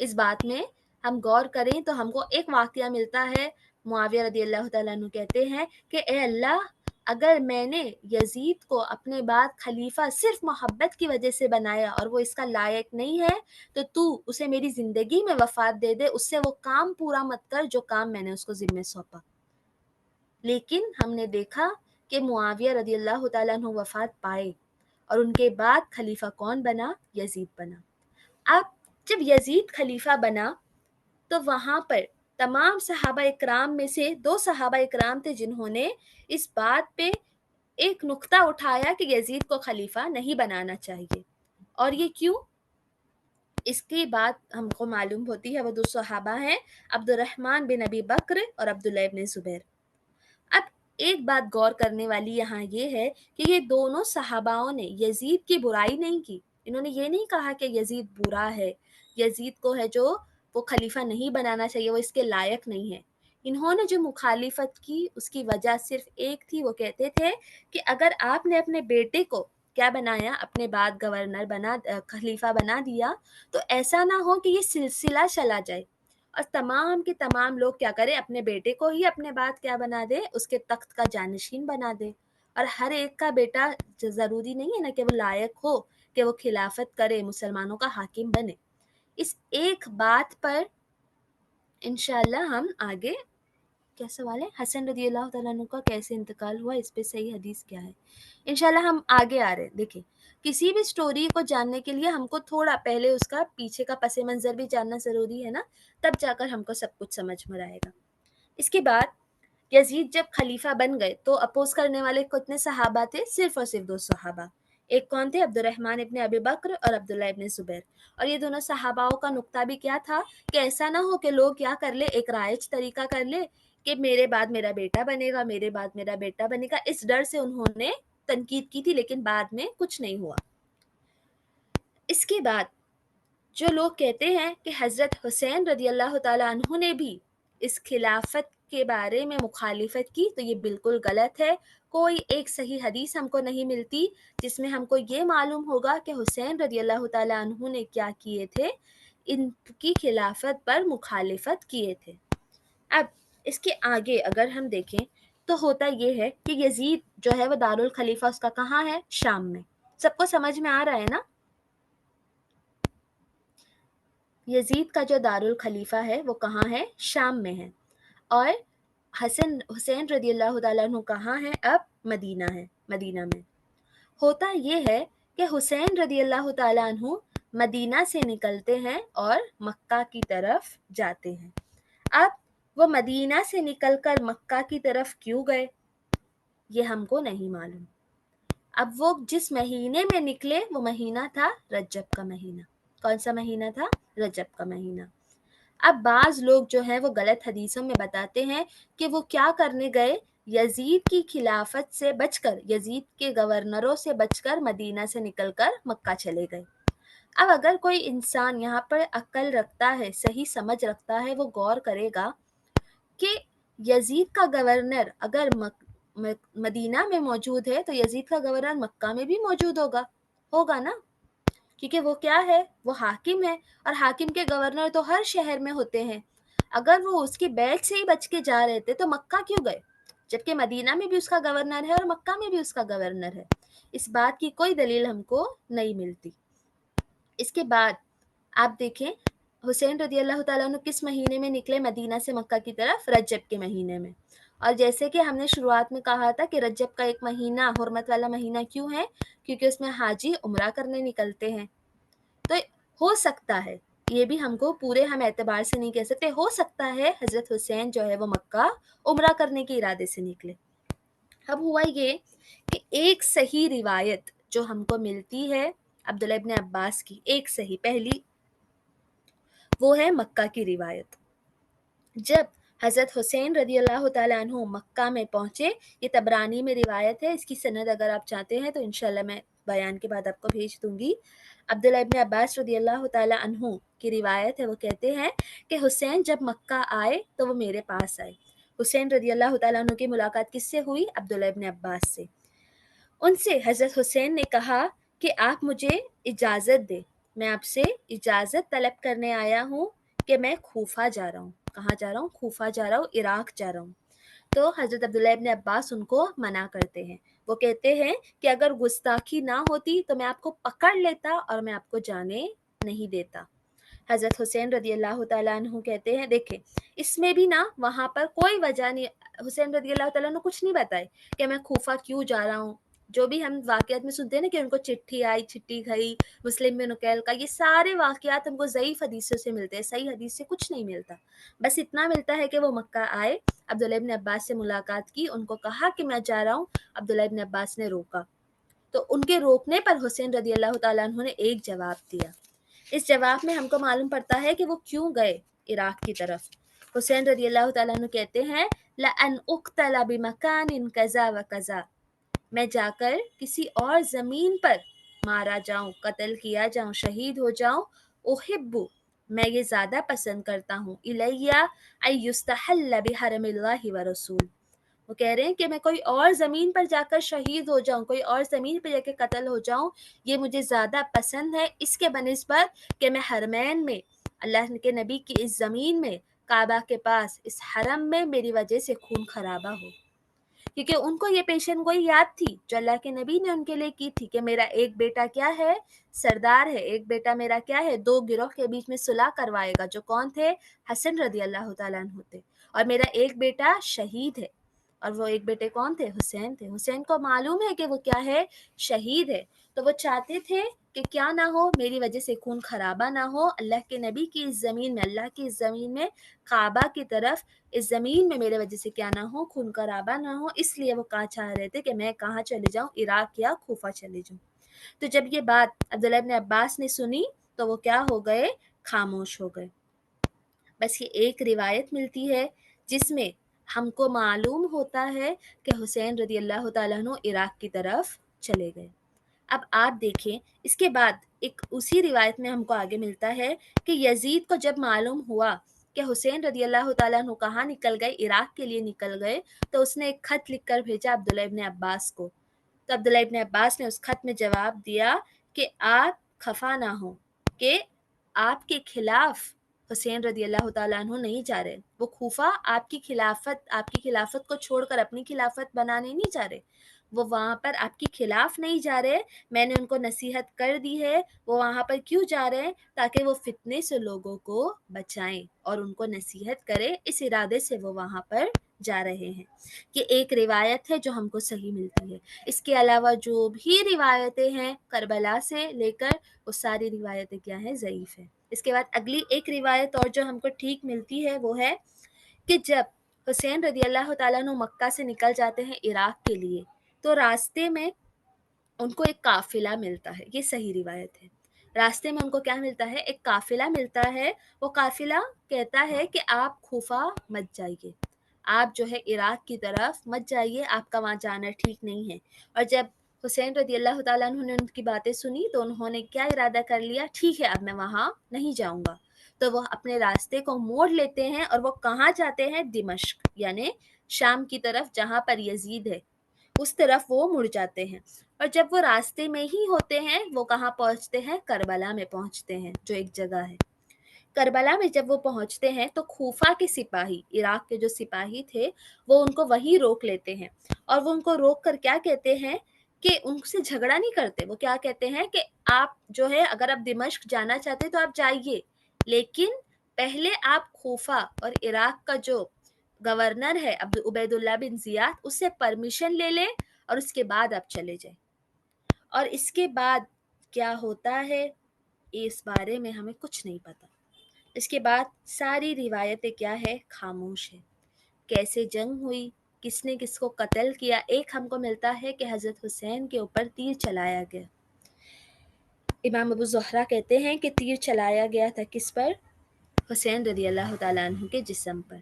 اس بات میں ہم غور کریں تو ہم کو ایک واقعہ ملتا ہے، معاویہ رضی اللہ تعالیٰ عنہ کہتے ہیں کہ اے اللہ، اگر میں نے یزید کو اپنے بعد خلیفہ صرف محبت کی وجہ سے بنایا اور وہ اس کا لائق نہیں ہے تو تو اسے میری زندگی میں وفات دے دے، اس سے وہ کام پورا مت کر جو کام میں نے اس کو ذمہ سونپا۔ لیکن ہم نے دیکھا کہ معاویہ رضی اللہ تعالیٰ عنہ وفات پائے اور ان کے بعد خلیفہ کون بنا؟ یزید بنا۔ اب جب یزید خلیفہ بنا تو وہاں پر تمام صحابہ اکرام میں سے 2 صحابہ اکرام تھے جنہوں نے اس بات پہ ایک نقطہ اٹھایا کہ یزید کو خلیفہ نہیں بنانا چاہیے۔ اور یہ کیوں؟ اس کی بات ہم کو معلوم ہوتی ہے، وہ 2 صحابہ ہیں، عبد الرحمن بن ابی بکر اور عبداللہ ابن زبیر۔ اب ایک بات غور کرنے والی یہاں یہ ہے کہ یہ دونوں صحاباؤں نے یزید کی برائی نہیں کی، انہوں نے یہ نہیں کہا کہ یزید برا ہے، یزید کو ہے جو وہ خلیفہ نہیں بنانا چاہیے، وہ اس کے لائق نہیں ہے۔ انہوں نے جو مخالفت کی اس کی وجہ صرف ایک تھی، وہ کہتے تھے کہ اگر آپ نے اپنے بیٹے کو کیا بنایا؟ اپنے بعد گورنر بنا، خلیفہ بنا دیا، تو ایسا نہ ہو کہ یہ سلسلہ چلا جائے اور تمام کے تمام لوگ کیا کریں، اپنے بیٹے کو ہی اپنے بعد کیا بنا دے، اس کے تخت کا جانشین بنا دے. اور ہر ایک کا بیٹا ضروری نہیں ہے نا کہ وہ لائق ہو کہ وہ خلافت کرے، مسلمانوں کا حاکم بنے. اس ایک بات پر انشاءاللہ ہم آگے، کیا سوال ہے، حسن رضی اللہ تعالیٰ عنہ کا کیسے انتقال ہوا، اس پہ صحیح حدیث کیا ہے، انشاءاللہ ہم آگے آ رہے ہیں. دیکھیں، کسی بھی سٹوری کو جاننے کے لیے ہم کو تھوڑا پہلے اس کا پیچھے کا پس منظر بھی جاننا ضروری ہے نا، تب جا کر ہم کو سب کچھ سمجھ میں آئے گا. اس کے بعد یزید جب خلیفہ بن گئے تو اپوز کرنے والے کتنے صحابہ تھے، صرف اور صرف 2 صحابہ. ایک کون تھے، عبد الرحمن ابن ابی بکر اور عبداللہ ابن زبیر. اور یہ دونوں صحاباؤں کا نقطہ بھی کیا تھا کہ ایسا نہ ہو کہ لوگ کیا کر لے، ایک رائج طریقہ کر لے کہ میرے بعد میرا بیٹا بنے گا، میرے بعد میرا بیٹا بنے گا. اس ڈر سے انہوں نے تنقید کی تھی، لیکن بعد میں کچھ نہیں ہوا. اس کے بعد جو لوگ کہتے ہیں کہ حضرت حسین رضی اللہ تعالیٰ عنہ نے بھی اس خلافت کے بارے میں مخالفت کی، تو یہ بالکل غلط ہے. کوئی ایک صحیح حدیث ہم کو نہیں ملتی جس میں ہم کو یہ معلوم ہوگا کہ حسین رضی اللہ تعالیٰ عنہ نے کیا کیے تھے، ان کی خلافت پر مخالفت کیے تھے. اب اس کے آگے اگر ہم دیکھیں تو ہوتا یہ ہے کہ یزید جو ہے وہ دارالخلیفہ اس کا کہاں ہے، شام میں. سب کو سمجھ میں آ رہا ہے نا؟ یزید کا جو دارالخلیفہ ہے وہ کہاں ہے، شام میں ہے. اور حسین رضی اللہ تعالیٰ عنہ کہاں ہے، اب مدینہ ہے، مدینہ میں. ہوتا یہ ہے کہ حسین رضی اللہ تعالیٰ عنہ مدینہ سے نکلتے ہیں اور مکہ کی طرف جاتے ہیں. اب وہ مدینہ سے نکل کر مکہ کی طرف کیوں گئے، یہ ہم کو نہیں معلوم. اب وہ جس مہینے میں نکلے وہ مہینہ تھا رجب کا مہینہ. کون سا مہینہ تھا، رجب کا مہینہ. اب بعض لوگ جو ہیں وہ غلط حدیثوں میں بتاتے ہیں کہ وہ کیا کرنے گئے، یزید کی خلافت سے بچ کر، یزید کے گورنروں سے بچ کر مدینہ سے نکل کر مکہ چلے گئے. اب اگر کوئی انسان یہاں پر عقل رکھتا ہے، صحیح سمجھ رکھتا ہے، وہ غور کرے گا کہ یزید کا گورنر اگر مدینہ میں موجود ہے تو یزید کا گورنر مکہ میں بھی موجود ہوگا نا، کیونکہ وہ کیا ہے، وہ حاکم ہے. اور حاکم کے گورنر تو ہر شہر میں ہوتے ہیں. اگر وہ اس کی بیعت سے ہی بچ کے جا رہے تھے تو مکہ کیوں گئے، جبکہ مدینہ میں بھی اس کا گورنر ہے اور مکہ میں بھی اس کا گورنر ہے. اس بات کی کوئی دلیل ہم کو نہیں ملتی. اس کے بعد آپ دیکھیں حسین رضی اللہ تعالیٰ عنہ کس مہینے میں نکلے مدینہ سے مکہ کی طرف، رجب کے مہینے میں. اور جیسے کہ ہم نے شروعات میں کہا تھا کہ رجب کا ایک مہینہ حرمت والا مہینہ کیوں ہے، کیونکہ اس میں حاجی عمرہ کرنے نکلتے ہیں. تو ہو سکتا ہے، یہ بھی ہم کو پورے ہم اعتبار سے نہیں کہہ سکتے، ہو سکتا ہے حضرت حسین جو ہے وہ مکہ عمرہ کرنے کے ارادے سے نکلے. اب ہوا یہ کہ ایک صحیح روایت جو ہم کو ملتی ہے عبداللہ ابن عباس کی، ایک صحیح پہلی، وہ ہے مکہ کی روایت. جب حضرت حسین رضی اللہ تعالیٰ عنہ مکہ میں پہنچے، یہ طبرانی میں روایت ہے، اس کی سند اگر آپ چاہتے ہیں تو انشاءاللہ میں بیان کے بعد آپ کو بھیج دوں گی. عبداللہ ابن عباس رضی اللہ تعالیٰ عنہ کی روایت ہے، وہ کہتے ہیں کہ حسین جب مکہ آئے تو وہ میرے پاس آئے. حسین رضی اللہ تعالیٰ عنہ کی ملاقات کس سے ہوئی، عبداللہ ابن عباس سے. ان سے حضرت حسین نے کہا کہ آپ مجھے اجازت دے، میں آپ سے اجازت طلب کرنے آیا ہوں کہ میں کوفہ جا رہا ہوں. کہاں جا رہا ہوں، کوفہ جا رہا ہوں، عراق جا رہا ہوں. تو حضرت عبداللہ ابن عباس ان کو منع کرتے ہیں. وہ کہتے ہیں کہ اگر گستاخی نہ ہوتی تو میں آپ کو پکڑ لیتا اور میں آپ کو جانے نہیں دیتا. حضرت حسین رضی اللہ تعالیٰ عنہ کہتے ہیں دیکھیں اس میں بھی نا وہاں پر کوئی وجہ نہیں، حسین رضی اللہ تعالیٰ عنہ کچھ نہیں بتائے کہ میں کوفہ کیوں جا رہا ہوں. جو بھی ہم واقعات میں سنتے ہیں نا کہ ان کو چٹھی آئی، چٹھی گئی، مسلم میں نقیل کا، یہ سارے واقعات ہم کو ضعیف حدیثوں سے ملتے ہیں، صحیح حدیث سے کچھ نہیں ملتا. بس اتنا ملتا ہے کہ وہ مکہ آئے، عبداللہ ابن عباس سے ملاقات کی، ان کو کہا کہ میں جا رہا ہوں. عبداللہ ابن عباس نے روکا، تو ان کے روکنے پر حسین رضی اللہ تعالیٰ عنہ نے ایک جواب دیا. اس جواب میں ہم کو معلوم پڑتا ہے کہ وہ کیوں گئے عراق کی طرف. حسین رضی اللہ تعالیٰ عنہ کہتے ہیں لَأَنْ أُقْتَلَ بِمَكَانٍ كَذَا وَكَذَا، میں جا کر کسی اور زمین پر مارا جاؤں، قتل کیا جاؤں، شہید ہو جاؤں. احب، میں یہ زیادہ پسند کرتا ہوں، الیہ ان یستحل بحرم اللہ ورسول، وہ کہہ رہے ہیں کہ میں کوئی اور زمین پر جا کر شہید ہو جاؤں، کوئی اور زمین پہ جا کے قتل ہو جاؤں، یہ مجھے زیادہ پسند ہے اس کے بنسبت کہ میں حرمین میں اللہ کے نبی کی اس زمین میں، کعبہ کے پاس، اس حرم میں میری وجہ سے خون خرابہ ہو، کیونکہ ان کو یہ پیشن گوئی یاد تھی جو اللہ کے نبی نے ان کے لیے کی تھی کہ میرا ایک بیٹا کیا ہے، سردار ہے، ایک بیٹا میرا کیا ہے، دو گروہ کے بیچ میں صلح کروائے گا، جو کون تھے؟ حسن رضی اللہ تعالیٰ عنہ تھے، اور میرا ایک بیٹا شہید ہے، اور وہ ایک بیٹے کون تھے؟ حسین تھے۔ حسین کو معلوم ہے کہ وہ کیا ہے؟ شہید ہے، تو وہ چاہتے تھے کہ کیا نہ ہو، میری وجہ سے خون خرابہ نہ ہو، اللہ کے نبی کی اس زمین میں، اللہ کی اس زمین میں، کعبہ کی طرف اس زمین میں میرے وجہ سے کیا نہ ہو، خون خرابہ نہ ہو، اس لیے وہ کہاں چاہ رہے تھے کہ میں کہاں چلے جاؤں، عراق یا کوفہ چلے جاؤں۔ تو جب یہ بات عبداللہ ابن عباس نے سنی تو وہ کیا ہو گئے؟ خاموش ہو گئے۔ بس یہ ایک روایت ملتی ہے جس میں ہم کو معلوم ہوتا ہے کہ حسین رضی اللہ تعالیٰ عنہ عراق کی طرف چلے گئے۔ اب آپ دیکھیں اس کے بعد ایک اسی روایت میں ہم کو آگے ملتا ہے کہ یزید کو جب معلوم ہوا کہ حسین رضی اللہ تعالیٰ عنہ کہاں نکل گئے، عراق کے لیے نکل گئے، تو اس نے ایک خط لکھ کر بھیجا عبداللہ ابن عباس کو۔ تو عبداللہ ابن عباس نے اس خط میں جواب دیا کہ آپ خفا نہ ہوں کہ آپ کے خلاف حسین رضی اللہ تعالیٰ عنہ نہیں جا رہے، وہ کوفہ آپ کی خلافت کو چھوڑ کر اپنی خلافت بنانے نہیں جا رہے، وہ وہاں پر آپ کے خلاف نہیں جا رہے، میں نے ان کو نصیحت کر دی ہے، وہ وہاں پر کیوں جا رہے ہیں؟ تاکہ وہ فتنے سے لوگوں کو بچائیں اور ان کو نصیحت کرے، اس ارادے سے وہ وہاں پر جا رہے ہیں۔ یہ ایک روایت ہے جو ہم کو صحیح ملتی ہے۔ اس کے علاوہ جو بھی روایتیں ہیں کربلا سے لے کر، وہ ساری روایتیں کیا ہیں؟ ضعیف ہیں۔ اس کے بعد اگلی ایک روایت اور جو ہم کو ٹھیک ملتی ہے وہ ہے کہ جب حسین رضی اللہ تعالیٰ عنہ مکہ سے نکل جاتے ہیں عراق کے لیے، تو راستے میں ان کو ایک قافلہ ملتا ہے، یہ صحیح روایت ہے۔ راستے میں ان کو کیا ملتا ہے؟ ایک قافلہ ملتا ہے، وہ قافلہ کہتا ہے کہ آپ کوفہ مت جائیے، آپ جو ہے عراق کی طرف مت جائیے، آپ کا وہاں جانا ٹھیک نہیں ہے۔ اور جب حسین رضی اللہ تعالیٰ عنہ نے ان کی باتیں سنی تو انہوں نے کیا ارادہ کر لیا؟ ٹھیک ہے اب میں وہاں نہیں جاؤں گا۔ تو وہ اپنے راستے کو موڑ لیتے ہیں اور وہ کہاں جاتے ہیں؟ دمشق، یعنی شام کی طرف جہاں پر یزید ہے، اس طرف وہ مڑ جاتے ہیں۔ اور جب وہ راستے میں ہی ہوتے ہیں، وہ کہاں پہنچتے ہیں؟ کربلا میں پہنچتے ہیں، جو ایک جگہ ہے۔ کربلا میں جب وہ پہنچتے ہیں تو کوفہ کے سپاہی، عراق کے جو سپاہی تھے، وہ ان کو وہیں روک لیتے ہیں، اور وہ ان کو روک کر کیا کہتے ہیں کہ ان سے جھگڑا نہیں کرتے، وہ کیا کہتے ہیں کہ آپ جو ہے اگر آپ دمشق جانا چاہتے تو آپ جائیے، لیکن پہلے آپ کوفہ اور عراق کا جو گورنر ہے عبید اللہ بن زیاد، اس سے پرمیشن لے لیں اور اس کے بعد آپ چلے جائیں۔ اور اس کے بعد کیا ہوتا ہے اس بارے میں ہمیں کچھ نہیں پتا۔ اس کے بعد ساری روایتیں کیا ہے؟ خاموش ہے۔ کیسے جنگ ہوئی، کس نے کس کو قتل کیا، ایک ہم کو ملتا ہے کہ حضرت حسین کے اوپر تیر چلایا گیا۔ امام ابو زہرہ کہتے ہیں کہ تیر چلایا گیا تھا کس پر؟ حسین رضی اللہ تعالیٰ عنہ کے جسم پر۔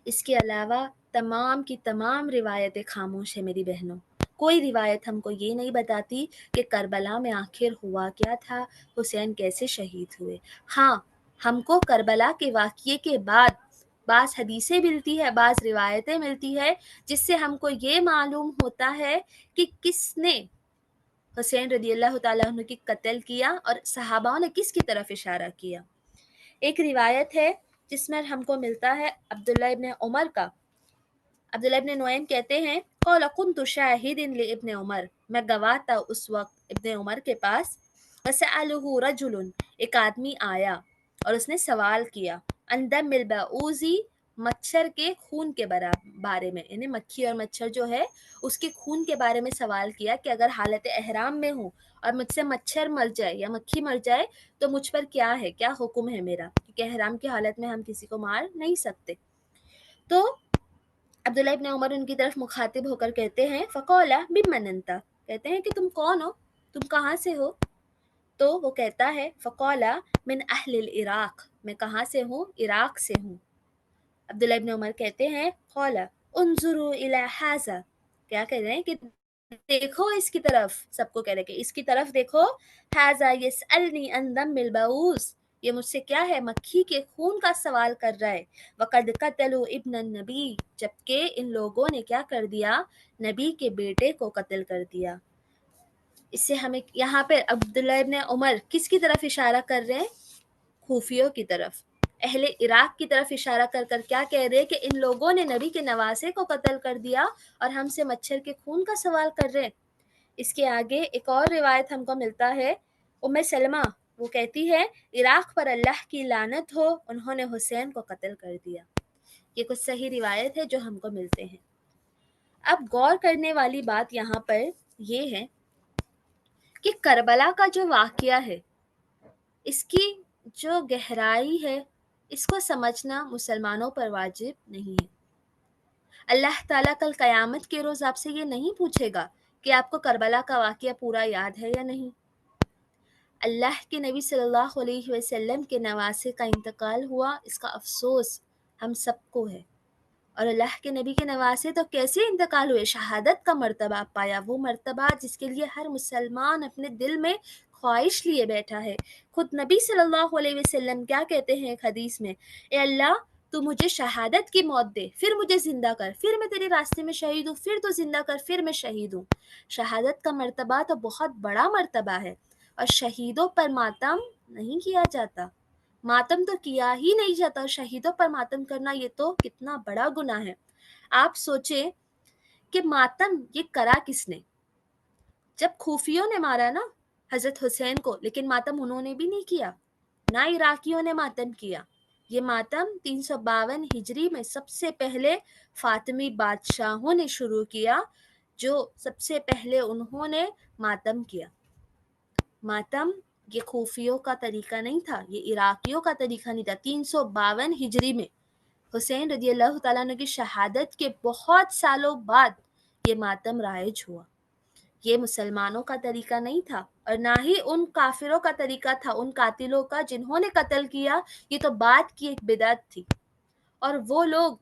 اس کے علاوہ تمام کی تمام روایتیں خاموش ہیں میری بہنوں۔ کوئی روایت ہم کو یہ نہیں بتاتی کہ کربلا میں آخر ہوا کیا تھا، حسین کیسے شہید ہوئے۔ ہاں، ہم کو کربلا کے واقعے کے بعد بعض حدیثیں ملتی ہے، بعض روایتیں ملتی ہے، جس سے ہم کو یہ معلوم ہوتا ہے کہ کس نے حسین رضی اللہ تعالیٰ عنہ کی قتل کیا اور صحابہ نے کس کی طرف اشارہ کیا۔ ایک روایت ہے جس میں ہم کو ملتا ہے عبداللہ ابن عمر کا۔ عبداللہ ابن نعیم کہتے ہیں قال كنت شاہد لابن عمر، میں گواہ تھا اس وقت ابن عمر کے پاس، وسألہ رجل، ایک آدمی آیا اور اس نے سوال کیا، عن دم البعوض، مچھر کے خون کے بارے میں، یعنی مکھی اور مچھر جو ہے اس کے خون کے بارے میں سوال کیا کہ اگر حالت احرام میں ہوں اور مجھ سے مچھر مر جائے یا مکھی مر جائے تو مجھ پر کیا ہے، کیا حکم ہے میرا، کیونکہ احرام کی حالت میں ہم کسی کو مار نہیں سکتے۔ تو عبداللہ ابن عمر ان کی طرف مخاطب ہو کر کہتے ہیں فقال ممن انت، کہتے ہیں کہ تم کون ہو، تم کہاں سے ہو؟ تو وہ کہتا ہے فقال من اہل العراق، میں کہاں سے ہوں؟ عراق سے ہوں۔ عبداللہ ابن عمر کہتے ہیں قال انظروا الى هذا، کیا کہہ رہے ہیں کہ دیکھو اس کی طرف، سب کو کہہ رہے کہ اس کی طرف دیکھو، هذا يسألني عن دم البعوض، یہ مجھ سے کیا ہے؟ مکھی کے خون کا سوال کر رہا ہے۔ وقد قتلوا ابن النبی، جبکہ ان لوگوں نے کیا کر دیا؟ نبی کے بیٹے کو قتل کر دیا۔ اس سے ہمیں یہاں پہ عبداللہ ابن عمر کس کی طرف اشارہ کر رہے ہیں؟ خوفیوں کی طرف، اہل عراق کی طرف اشارہ کر کر کیا کہہ رہے کہ ان لوگوں نے نبی کے نواسے کو قتل کر دیا اور ہم سے مچھر کے خون کا سوال کر رہے. اس کے آگے ایک اور روایت ہم کو ملتا ہے، ام سلمہ وہ کہتی ہے عراق پر اللہ کی لعنت ہو، انہوں نے حسین کو قتل کر دیا. یہ کچھ صحیح روایت ہے جو ہم کو ملتے ہیں. اب غور کرنے والی بات یہاں پر یہ ہے کہ کربلا کا جو واقعہ ہے اس کی جو گہرائی ہے اس کو سمجھنا مسلمانوں پر واجب نہیں ہے. اللہ تعالیٰ کل قیامت کے روز آپ سے یہ نہیں پوچھے گا کہ آپ کو کربلا کا واقعہ پورا یاد ہے یا نہیں. اللہ کے نبی صلی اللہ علیہ وسلم کے نواسے کا انتقال ہوا، اس کا افسوس ہم سب کو ہے. اور اللہ کے نبی کے نواسے تو کیسے انتقال ہوئے، شہادت کا مرتبہ پایا، وہ مرتبہ جس کے لیے ہر مسلمان اپنے دل میں خواہش لیے بیٹھا ہے. خود نبی صلی اللہ علیہ وسلم کیا کہتے ہیں ایک حدیث میں، اے اللہ تو مجھے شہادت کی موت دے، پھر مجھے زندہ کر، پھر میں تیرے راستے میں شہید ہوں، پھر تو زندہ کر، پھر میں شہید ہوں. شہادت کا مرتبہ تو بہت بڑا مرتبہ ہے، اور شہیدوں پر ماتم نہیں کیا جاتا، ماتم تو کیا ہی نہیں جاتا. شہیدوں پر ماتم کرنا یہ تو کتنا بڑا گناہ ہے. آپ سوچیں کہ ماتم یہ کرا کس نے؟ جب خوفیوں نے مارا نا حضرت حسین کو، لیکن ماتم انہوں نے بھی نہیں کیا، نہ عراقیوں نے ماتم کیا. یہ ماتم 352 ہجری میں سب سے پہلے فاطمی بادشاہوں نے شروع کیا، جو سب سے پہلے انہوں نے ماتم کیا. ماتم یہ خوفیوں کا طریقہ نہیں تھا، یہ عراقیوں کا طریقہ نہیں تھا. 352 ہجری میں حسین رضی اللہ تعالیٰ عنہ کی شہادت کے بہت سالوں بعد یہ ماتم رائج ہوا. یہ مسلمانوں کا طریقہ نہیں تھا، اور نہ ہی ان کافروں کا طریقہ تھا، ان قاتلوں کا جنہوں نے قتل کیا. یہ تو بعد کی ایک بدعت تھی. اور وہ لوگ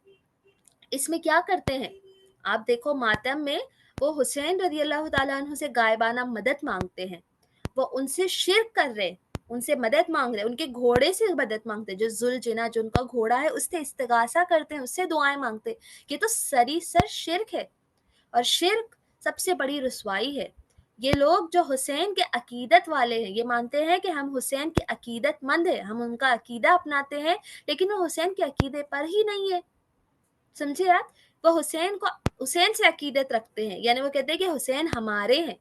اس میں کیا کرتے ہیں، آپ دیکھو ماتم میں وہ حسین رضی اللہ تعالیٰ عنہ سے غائبانہ مدد مانگتے ہیں، وہ ان سے شرک کر رہے، ان سے مدد مانگ رہے، ان کے گھوڑے سے مدد مانگتے، جو ذوالجناح جو ان کا گھوڑا ہے اس سے استغاثہ کرتے ہیں، اس سے دعائیں مانگتے. یہ تو سریسر شرک ہے، اور شرک سب سے بڑی رسوائی ہے. یہ لوگ جو حسین کے عقیدت والے ہیں، یہ مانتے ہیں کہ ہم حسین کے عقیدت مند ہیں، ہم ان کا عقیدہ اپناتے ہیں، لیکن وہ حسین کے عقیدے پر ہی نہیں ہے. سمجھے آپ، وہ حسین سے عقیدت رکھتے ہیں، یعنی وہ کہتے ہیں کہ حسین ہمارے ہیں،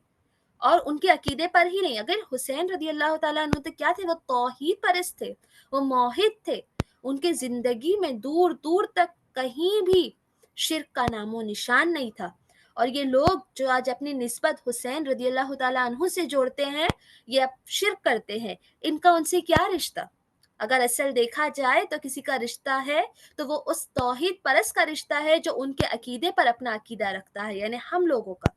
اور ان کے عقیدے پر ہی نہیں. اگر حسین رضی اللہ تعالیٰ عنہ تو کیا تھے، وہ توحید پرست تھے، وہ موحد تھے. ان کے زندگی میں دور دور تک کہیں بھی شرک کا نام و نشان نہیں تھا. اور یہ لوگ جو آج اپنی نسبت حسین رضی اللہ تعالیٰ عنہ سے جوڑتے ہیں، یہ اب شرک کرتے ہیں. ان کا ان سے کیا رشتہ؟ اگر اصل دیکھا جائے تو کسی کا رشتہ ہے تو وہ اس توحید پرست کا رشتہ ہے جو ان کے عقیدے پر اپنا عقیدہ رکھتا ہے، یعنی ہم لوگوں کا.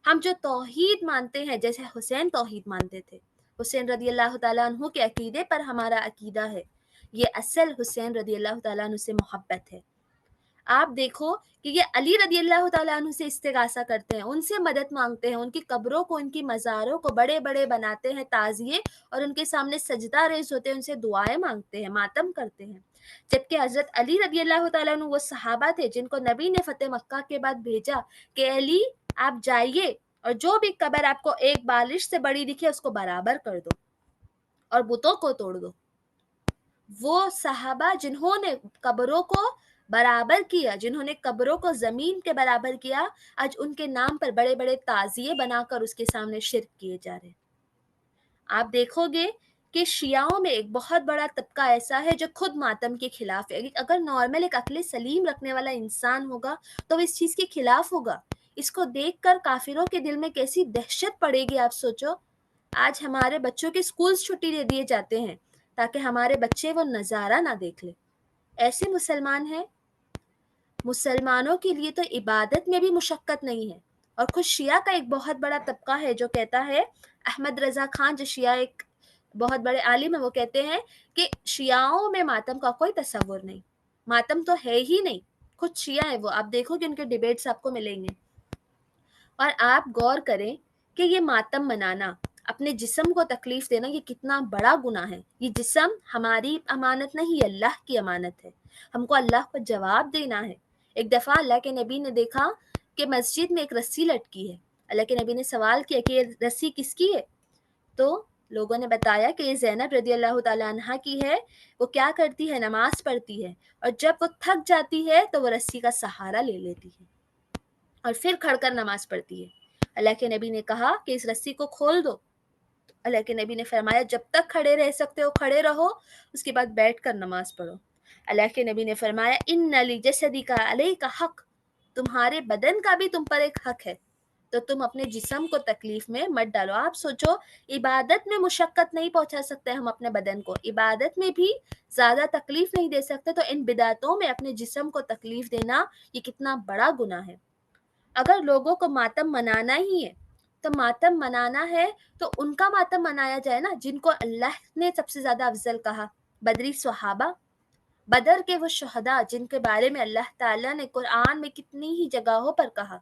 ہم جو توحید مانتے ہیں، جیسے حسین توحید مانتے تھے، حسین رضی اللہ تعالیٰ عنہ کے عقیدے پر ہمارا عقیدہ ہے، یہ اصل حسین رضی اللہ تعالیٰ عنہ سے محبت ہے. آپ دیکھو کہ یہ علی رضی اللہ تعالیٰ عنہ سے استغاثہ کرتے ہیں، ان سے مدد مانگتے ہیں، ان کی قبروں کو، ان کی مزاروں کو بڑے بڑے بناتے ہیں تعزیے، اور ان کے سامنے سجدہ ریز ہوتے ہیں، ان سے دعائیں مانگتے ہیں، ماتم کرتے ہیں. جبکہ حضرت علی رضی اللہ تعالیٰ عنہ وہ صحابہ تھے جن کو نبی نے فتح مکہ کے بعد بھیجا کہ علی آپ جائیے اور جو بھی قبر آپ کو ایک بالش سے بڑی دکھے اس کو برابر کر دو اور بتوں کو توڑ دو. وہ صحابہ جنہوں نے قبروں کو برابر کیا، جنہوں نے قبروں کو زمین کے برابر کیا، آج ان کے نام پر بڑے بڑے تعزیے بنا کر اس کے سامنے شرک کیے جا رہے. آپ دیکھو گے کہ شیعوں میں ایک بہت بڑا طبقہ ایسا ہے جو خود ماتم کے خلاف ہے. اگر نارمل ایک عقل سلیم رکھنے والا انسان ہوگا تو وہ اس چیز کے خلاف ہوگا. اس کو دیکھ کر کافروں کے دل میں کیسی دہشت پڑے گی. آپ سوچو، آج ہمارے بچوں کے سکولز چھٹی دے دیے جاتے ہیں تاکہ ہمارے بچے وہ نظارہ نہ دیکھ لیں. ایسے مسلمان ہیں. مسلمانوں کے لیے تو عبادت میں بھی مشقت نہیں ہے. اور خود شیعہ کا ایک بہت بڑا طبقہ ہے جو کہتا ہے، احمد رضا خان جو شیعہ ایک بہت بڑے عالم ہیں، وہ کہتے ہیں کہ شیعوں میں ماتم کا کوئی تصور نہیں، ماتم تو ہے ہی نہیں. خود شیعہ ہے وہ، آپ دیکھو کہ ان کے ڈیبیٹس آپ کو ملیں گے. اور آپ غور کریں کہ یہ ماتم منانا، اپنے جسم کو تکلیف دینا، یہ کتنا بڑا گناہ ہے. یہ جسم ہماری امانت نہیں، اللہ کی امانت ہے، ہم کو اللہ پر جواب دینا ہے. ایک دفعہ اللہ کے نبی نے دیکھا کہ مسجد میں ایک رسی لٹکی ہے. اللہ کے نبی نے سوال کیا کہ یہ رسی کس کی ہے؟ تو لوگوں نے بتایا کہ یہ زینب رضی اللہ تعالیٰ عنہا کی ہے، وہ کیا کرتی ہے، نماز پڑھتی ہے، اور جب وہ تھک جاتی ہے تو وہ رسی کا سہارا لے لیتی ہے اور پھر کھڑ کر نماز پڑھتی ہے۔ اللہ کے نبی نے کہا کہ اس رسی کو کھول دو۔ اللہ کے نبی نے فرمایا جب تک کھڑے رہ سکتے ہو کھڑے رہو، اس کے بعد بیٹھ کر نماز پڑھو۔ اللہ کے نبی نے فرمایا ان لجسدک علیک حق، تمہارے بدن کا بھی تم پر ایک حق ہے، تو تم اپنے جسم کو تکلیف میں مت ڈالو۔ آپ سوچو، عبادت میں مشقت نہیں پہنچا سکتے ہم اپنے بدن کو، عبادت میں بھی زیادہ تکلیف نہیں دے سکتے، تو ان بدعتوں میں اپنے جسم کو تکلیف دینا یہ کتنا بڑا گناہ ہے۔ اگر لوگوں کو ماتم منانا ہی ہے تو ماتم منانا ہے تو ان کا ماتم منایا جائے نا جن کو اللہ نے سب سے زیادہ افضل کہا، بدری صحابہ، بدر کے وہ شہداء جن کے بارے میں اللہ تعالیٰ نے قرآن میں کتنی ہی جگہوں پر کہا،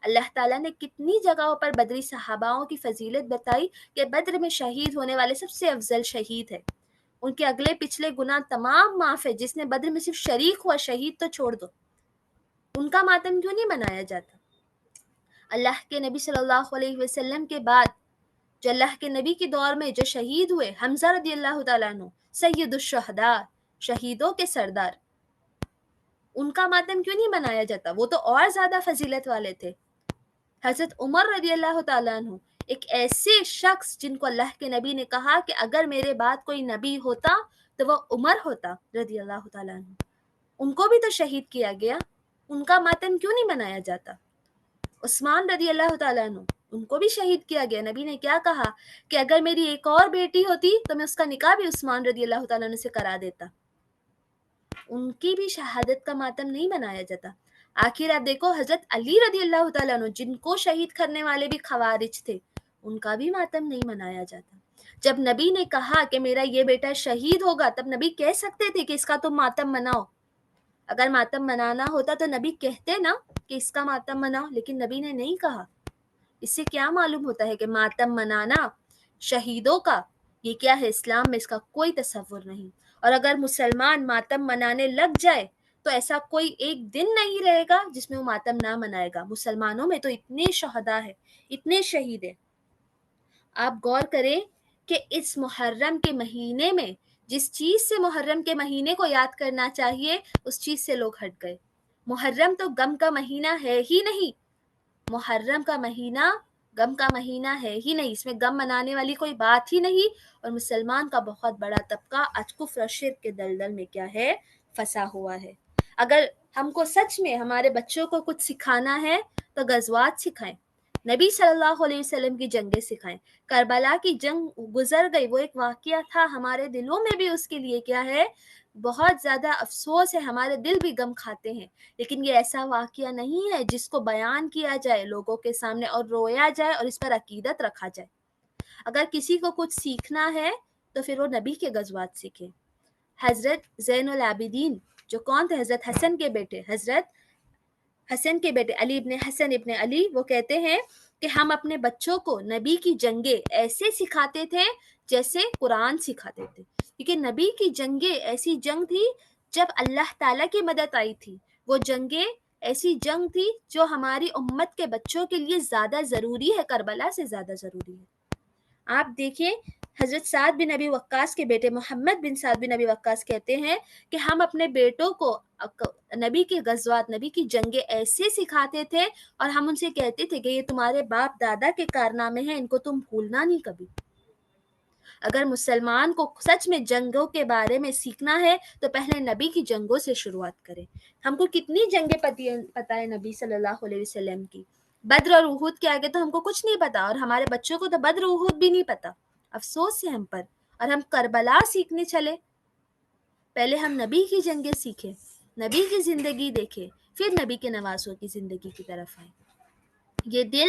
اللہ تعالیٰ نے کتنی جگہوں پر بدری صحاباؤں کی فضیلت بتائی کہ بدر میں شہید ہونے والے سب سے افضل شہید ہے، ان کے اگلے پچھلے گناہ تمام معاف ہے، جس نے بدر میں صرف شریک ہوا شہید تو چھوڑ دو، ان کا ماتم کیوں نہیں منایا جاتا؟ اللہ کے نبی صلی اللہ علیہ وسلم کے بعد جو اللہ کے نبی کے دور میں جو شہید ہوئے، حمزہ رضی اللہ تعالیٰ عنہ، سید الشہداء، شہیدوں کے سردار، ان کا ماتم کیوں نہیں منایا جاتا؟ وہ تو اور زیادہ فضیلت والے تھے۔ حضرت عمر رضی اللہ تعالیٰ عنہ، ایک ایسے شخص جن کو اللہ کے نبی نے کہا کہ اگر میرے بعد کوئی نبی ہوتا تو وہ عمر ہوتا رضی اللہ تعالیٰ عنہ، ان کو بھی تو شہید کیا گیا، ان کا ماتم کیوں نہیں منایا جاتا؟ عثمان رضی اللہ تعالیٰ عنہ، ان کو بھی شہید کیا گیا، نبی نے کیا کہا کہ اگر میری ایک اور بیٹی ہوتی تو میں اس کا نکاح بھی عثمان رضی اللہ تعالیٰ عنہ سے کرا دیتا، ان کی بھی شہادت کا ماتم نہیں منایا جاتا۔ آخر آپ دیکھو حضرت علی رضی اللہ تعالیٰ عنہ جن کو شہید کرنے والے بھی خوارج تھے، ان کا بھی ماتم نہیں منایا جاتا۔ جب نبی نے کہا کہ میرا یہ بیٹا شہید ہوگا تب نبی کہہ سکتے تھے کہ اس کا تم ماتم مناؤ، اگر ماتم منانا ہوتا تو نبی کہتے نا کہ اس کا ماتم مناؤ، لیکن نبی نے نہیں کہا۔ اس سے کیا معلوم ہوتا ہے کہ ماتم منانا شہیدوں کا یہ کیا ہے، اسلام میں اس کا کوئی تصور نہیں۔ اور اگر مسلمان ماتم منانے لگ جائے تو ایسا کوئی ایک دن نہیں رہے گا جس میں وہ ماتم نہ منائے گا۔ مسلمانوں میں تو اتنے شہداء ہیں، اتنے شہید ہیں۔ آپ غور کریں کہ اس محرم کے مہینے میں جس چیز سے محرم کے مہینے کو یاد کرنا چاہیے اس چیز سے لوگ ہٹ گئے۔ محرم تو غم کا مہینہ ہے ہی نہیں، محرم کا مہینہ غم کا مہینہ ہے ہی نہیں، اس میں غم منانے والی کوئی بات ہی نہیں، اور مسلمان کا بہت بڑا طبقہ آج کفر اور شرک کے دلدل میں کیا ہے، پھنسا ہوا ہے۔ اگر ہم کو سچ میں ہمارے بچوں کو کچھ سکھانا ہے تو غزوات سکھائیں، نبی صلی اللہ علیہ وسلم کی جنگیں سکھائیں۔ کربلا کی جنگ گزر گئی، وہ ایک واقعہ تھا، ہمارے دلوں میں بھی اس کے لیے کیا ہے، بہت زیادہ افسوس ہے، ہمارے دل بھی غم کھاتے ہیں، لیکن یہ ایسا واقعہ نہیں ہے جس کو بیان کیا جائے لوگوں کے سامنے اور رویا جائے اور اس پر عقیدت رکھا جائے۔ اگر کسی کو کچھ سیکھنا ہے تو پھر وہ نبی کے غزوات سیکھے۔ حضرت زین العابدین جو کون تھے، حضرت حسن کے بیٹے، حضرت حسن کے بیٹے علی ابن حسن ابن علی، وہ کہتے ہیں کہ ہم اپنے بچوں کو نبی کی جنگیں ایسے سکھاتے تھے جیسے قرآن سکھاتے تھے، کیونکہ نبی کی جنگیں ایسی جنگ تھی جب اللہ تعالیٰ کی مدد آئی تھی، وہ جنگیں ایسی جنگ تھی جو ہماری امت کے بچوں کے لیے زیادہ ضروری ہے، کربلا سے زیادہ ضروری ہے۔ آپ دیکھیں حضرت سعد بن ابی وقاص کے بیٹے محمد بن سعد بن ابی وقاص کہتے ہیں کہ ہم اپنے بیٹوں کو نبی کے غزوات، نبی کی جنگیں ایسے سکھاتے تھے اور ہم ان سے کہتے تھے کہ یہ تمہارے باپ دادا کے کارنامے ہیں، ان کو تم بھولنا نہیں کبھی۔ اگر مسلمان کو سچ میں جنگوں کے بارے میں سیکھنا ہے تو پہلے نبی کی جنگوں سے شروعات کرے۔ ہم کو کتنی جنگیں پتہ ہے نبی صلی اللہ علیہ وسلم کی، بدر اور احد کے آگے تو ہم کو کچھ نہیں پتا، اور ہمارے بچوں کو تو بدر و احد بھی نہیں پتا، افسوس ہے ہم پر، اور ہم کربلا سیکھنے چلے۔ پہلے ہم نبی کی جنگیں سیکھیں، نبی کی زندگی دیکھیں، پھر نبی کے نواسوں کی زندگی کی طرف آئیں۔ یہ دل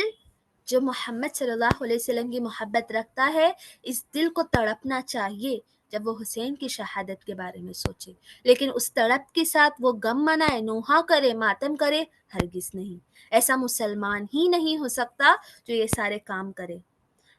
جو محمد صلی اللہ علیہ وسلم کی محبت رکھتا ہے، اس دل کو تڑپنا چاہیے جب وہ حسین کی شہادت کے بارے میں سوچے، لیکن اس تڑپ کے ساتھ وہ غم منائے، نوحہ کرے، ماتم کرے، ہرگز نہیں۔ ایسا مسلمان ہی نہیں ہو سکتا جو یہ سارے کام کرے۔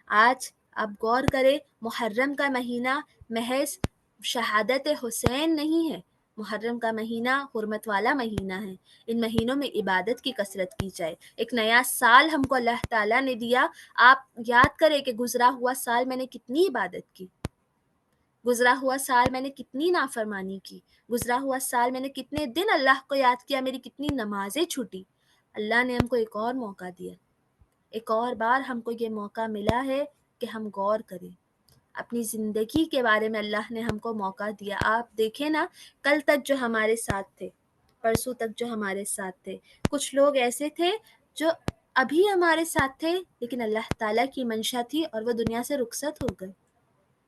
آج آپ غور کریں، محرم کا مہینہ محض شہادت حسین نہیں ہے، محرم کا مہینہ حرمت والا مہینہ ہے، ان مہینوں میں عبادت کی کثرت کی جائے۔ ایک نیا سال ہم کو اللہ تعالیٰ نے دیا، آپ یاد کریں کہ گزرا ہوا سال میں نے کتنی عبادت کی، گزرا ہوا سال میں نے کتنی نافرمانی کی، گزرا ہوا سال میں نے کتنے دن اللہ کو یاد کیا، میری کتنی نمازیں چھوٹی۔ اللہ نے ہم کو ایک اور موقع دیا، ایک اور بار ہم کو یہ موقع ملا ہے کہ ہم غور کریں اپنی زندگی کے بارے میں۔ اللہ نے ہم کو موقع دیا، آپ دیکھیں نا، کل تک جو ہمارے ساتھ تھے، پرسوں تک جو ہمارے ساتھ تھے، کچھ لوگ ایسے تھے جو ابھی ہمارے ساتھ تھے لیکن اللہ تعالیٰ کی منشا تھی اور وہ دنیا سے رخصت ہو گئے،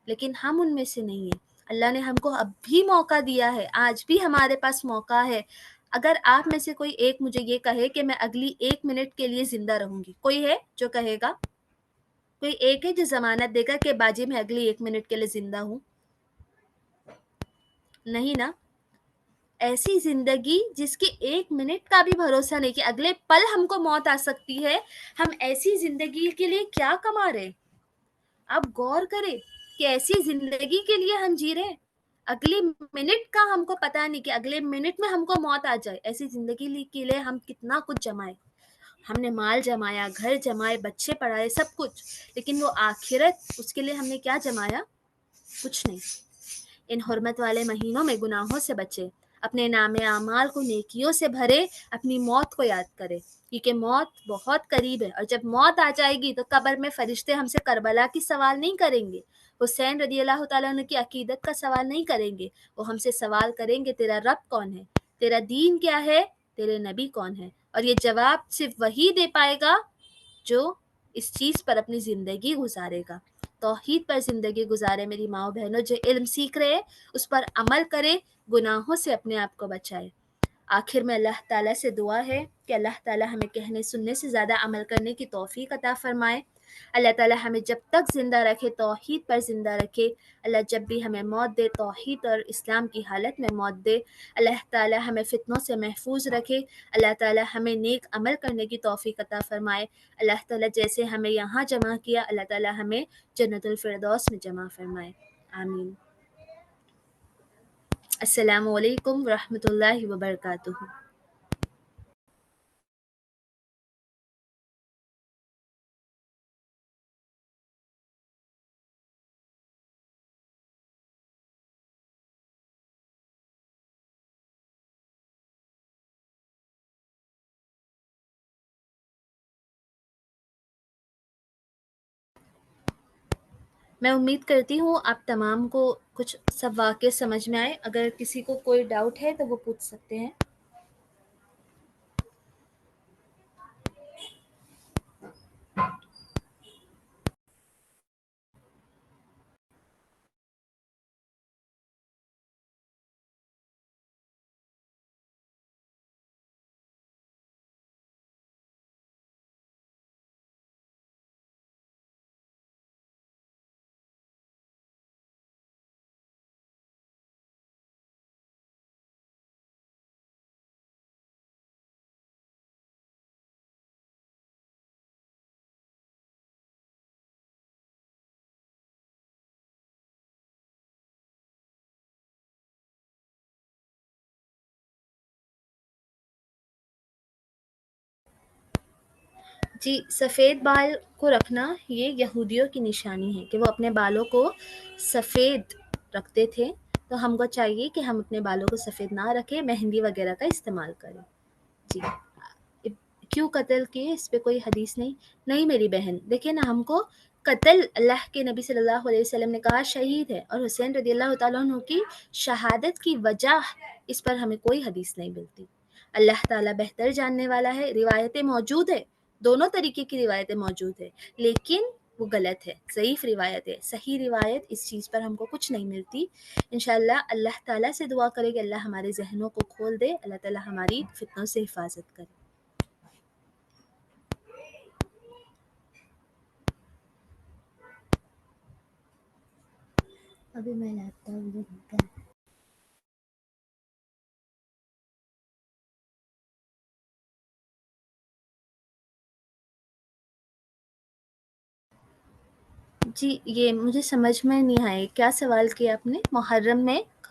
لیکن ہم ان میں سے نہیں ہیں۔ اللہ نے ہم کو اب بھی موقع دیا ہے، آج بھی ہمارے پاس موقع ہے۔ اگر آپ میں سے کوئی ایک مجھے یہ کہے کہ میں اگلی 1 منٹ کے لیے زندہ رہوں گی، کوئی ہے جو کہے گا؟ کوئی ایک ہے جو ضمانت دے گا کہ باجی میں اگلی 1 منٹ کے لیے زندہ ہوں؟ نہیں نا۔ ایسی زندگی جس کے 1 منٹ کا بھی بھروسہ نہیں کہ اگلے پل ہم کو موت آ سکتی ہے، ہم ایسی زندگی کے لیے کیا کما رہے؟ آپ غور کریں کہ ایسی زندگی کے لیے ہم جی رہے، اگلی منٹ کا ہم کو پتا نہیں کہ اگلے منٹ میں ہم کو موت آ جائے۔ ایسی زندگی کے لیے ہم کتنا کچھ جمائے، ہم نے مال جمایا، گھر جمائے، بچے پڑھائے، سب کچھ، لیکن وہ آخرت، اس کے لیے ہم نے کیا جمایا؟ کچھ نہیں۔ ان حرمت والے مہینوں میں گناہوں سے بچے، اپنے نام اعمال کو نیکیوں سے بھرے، اپنی موت کو یاد کرے، کیونکہ موت بہت قریب ہے، اور جب موت آ جائے گی تو قبر میں فرشتے ہم سے کربلا کی سوال نہیں کریں گے، حسین رضی اللہ تعالیٰ عنہ کی عقیدت کا سوال نہیں کریں گے، وہ ہم سے سوال کریں گے تیرا رب کون ہے، تیرا دین کیا ہے، تیرے نبی کون ہے، اور یہ جواب صرف وہی دے پائے گا جو اس چیز پر اپنی زندگی گزارے گا۔ توحید پر زندگی گزارے میری ماں و بہنوں، جو علم سیکھ رہے اس پر عمل کرے، گناہوں سے اپنے آپ کو بچائے۔ آخر میں اللہ تعالیٰ سے دعا ہے کہ اللہ تعالیٰ ہمیں کہنے سننے سے زیادہ عمل کرنے کی توفیق عطا فرمائے۔ اللہ تعالیٰ ہمیں جب تک زندہ رکھے توحید پر زندہ رکھے، اللہ جب بھی ہمیں موت دے توحید اور اسلام کی حالت میں موت دے۔ اللہ تعالیٰ ہمیں فتنوں سے محفوظ رکھے، اللہ تعالیٰ ہمیں نیک عمل کرنے کی توفیق عطا فرمائے۔ اللہ تعالیٰ جیسے ہمیں یہاں جمع کیا، اللہ تعالیٰ ہمیں جنت الفردوس میں جمع فرمائے، آمین۔ السلام علیکم ورحمۃ اللہ وبرکاتہ۔ میں امید کرتی ہوں آپ تمام کو کچھ سب واقع سمجھ میں آئے، اگر کسی کو کوئی ڈاؤٹ ہے تو وہ پوچھ سکتے ہیں۔ جی، سفید بال کو رکھنا یہ یہودیوں کی نشانی ہے کہ وہ اپنے بالوں کو سفید رکھتے تھے، تو ہم کو چاہیے کہ ہم اپنے بالوں کو سفید نہ رکھیں، مہندی وغیرہ کا استعمال کریں۔ جی، کیوں قتل کیے، اس پہ کوئی حدیث نہیں میری بہن، دیکھیں نا، ہم کو قتل اللہ کے نبی صلی اللہ علیہ وسلم نے کہا شہید ہے، اور حسین رضی اللہ تعالیٰ عنہ کی شہادت کی وجہ اس پر ہمیں کوئی حدیث نہیں ملتی۔ اللہ تعالیٰ بہتر جاننے والا ہے، روایتیں موجود ہے، دونوں طریقے کی روایتیں موجود ہے، لیکن وہ غلط ہے، ضعیف روایت ہے، صحیح روایت اس چیز پر ہم کو کچھ نہیں ملتی۔ انشاءاللہ اللہ تعالیٰ سے دعا کرے کہ اللہ ہمارے ذہنوں کو کھول دے، اللہ تعالیٰ ہماری فتنوں سے حفاظت کرے۔ ابھی میں لیپ ٹاپ جی، یہ مجھے سمجھ میں نہیں آئے، کیا سوال کیا آپ نے؟ محرم میں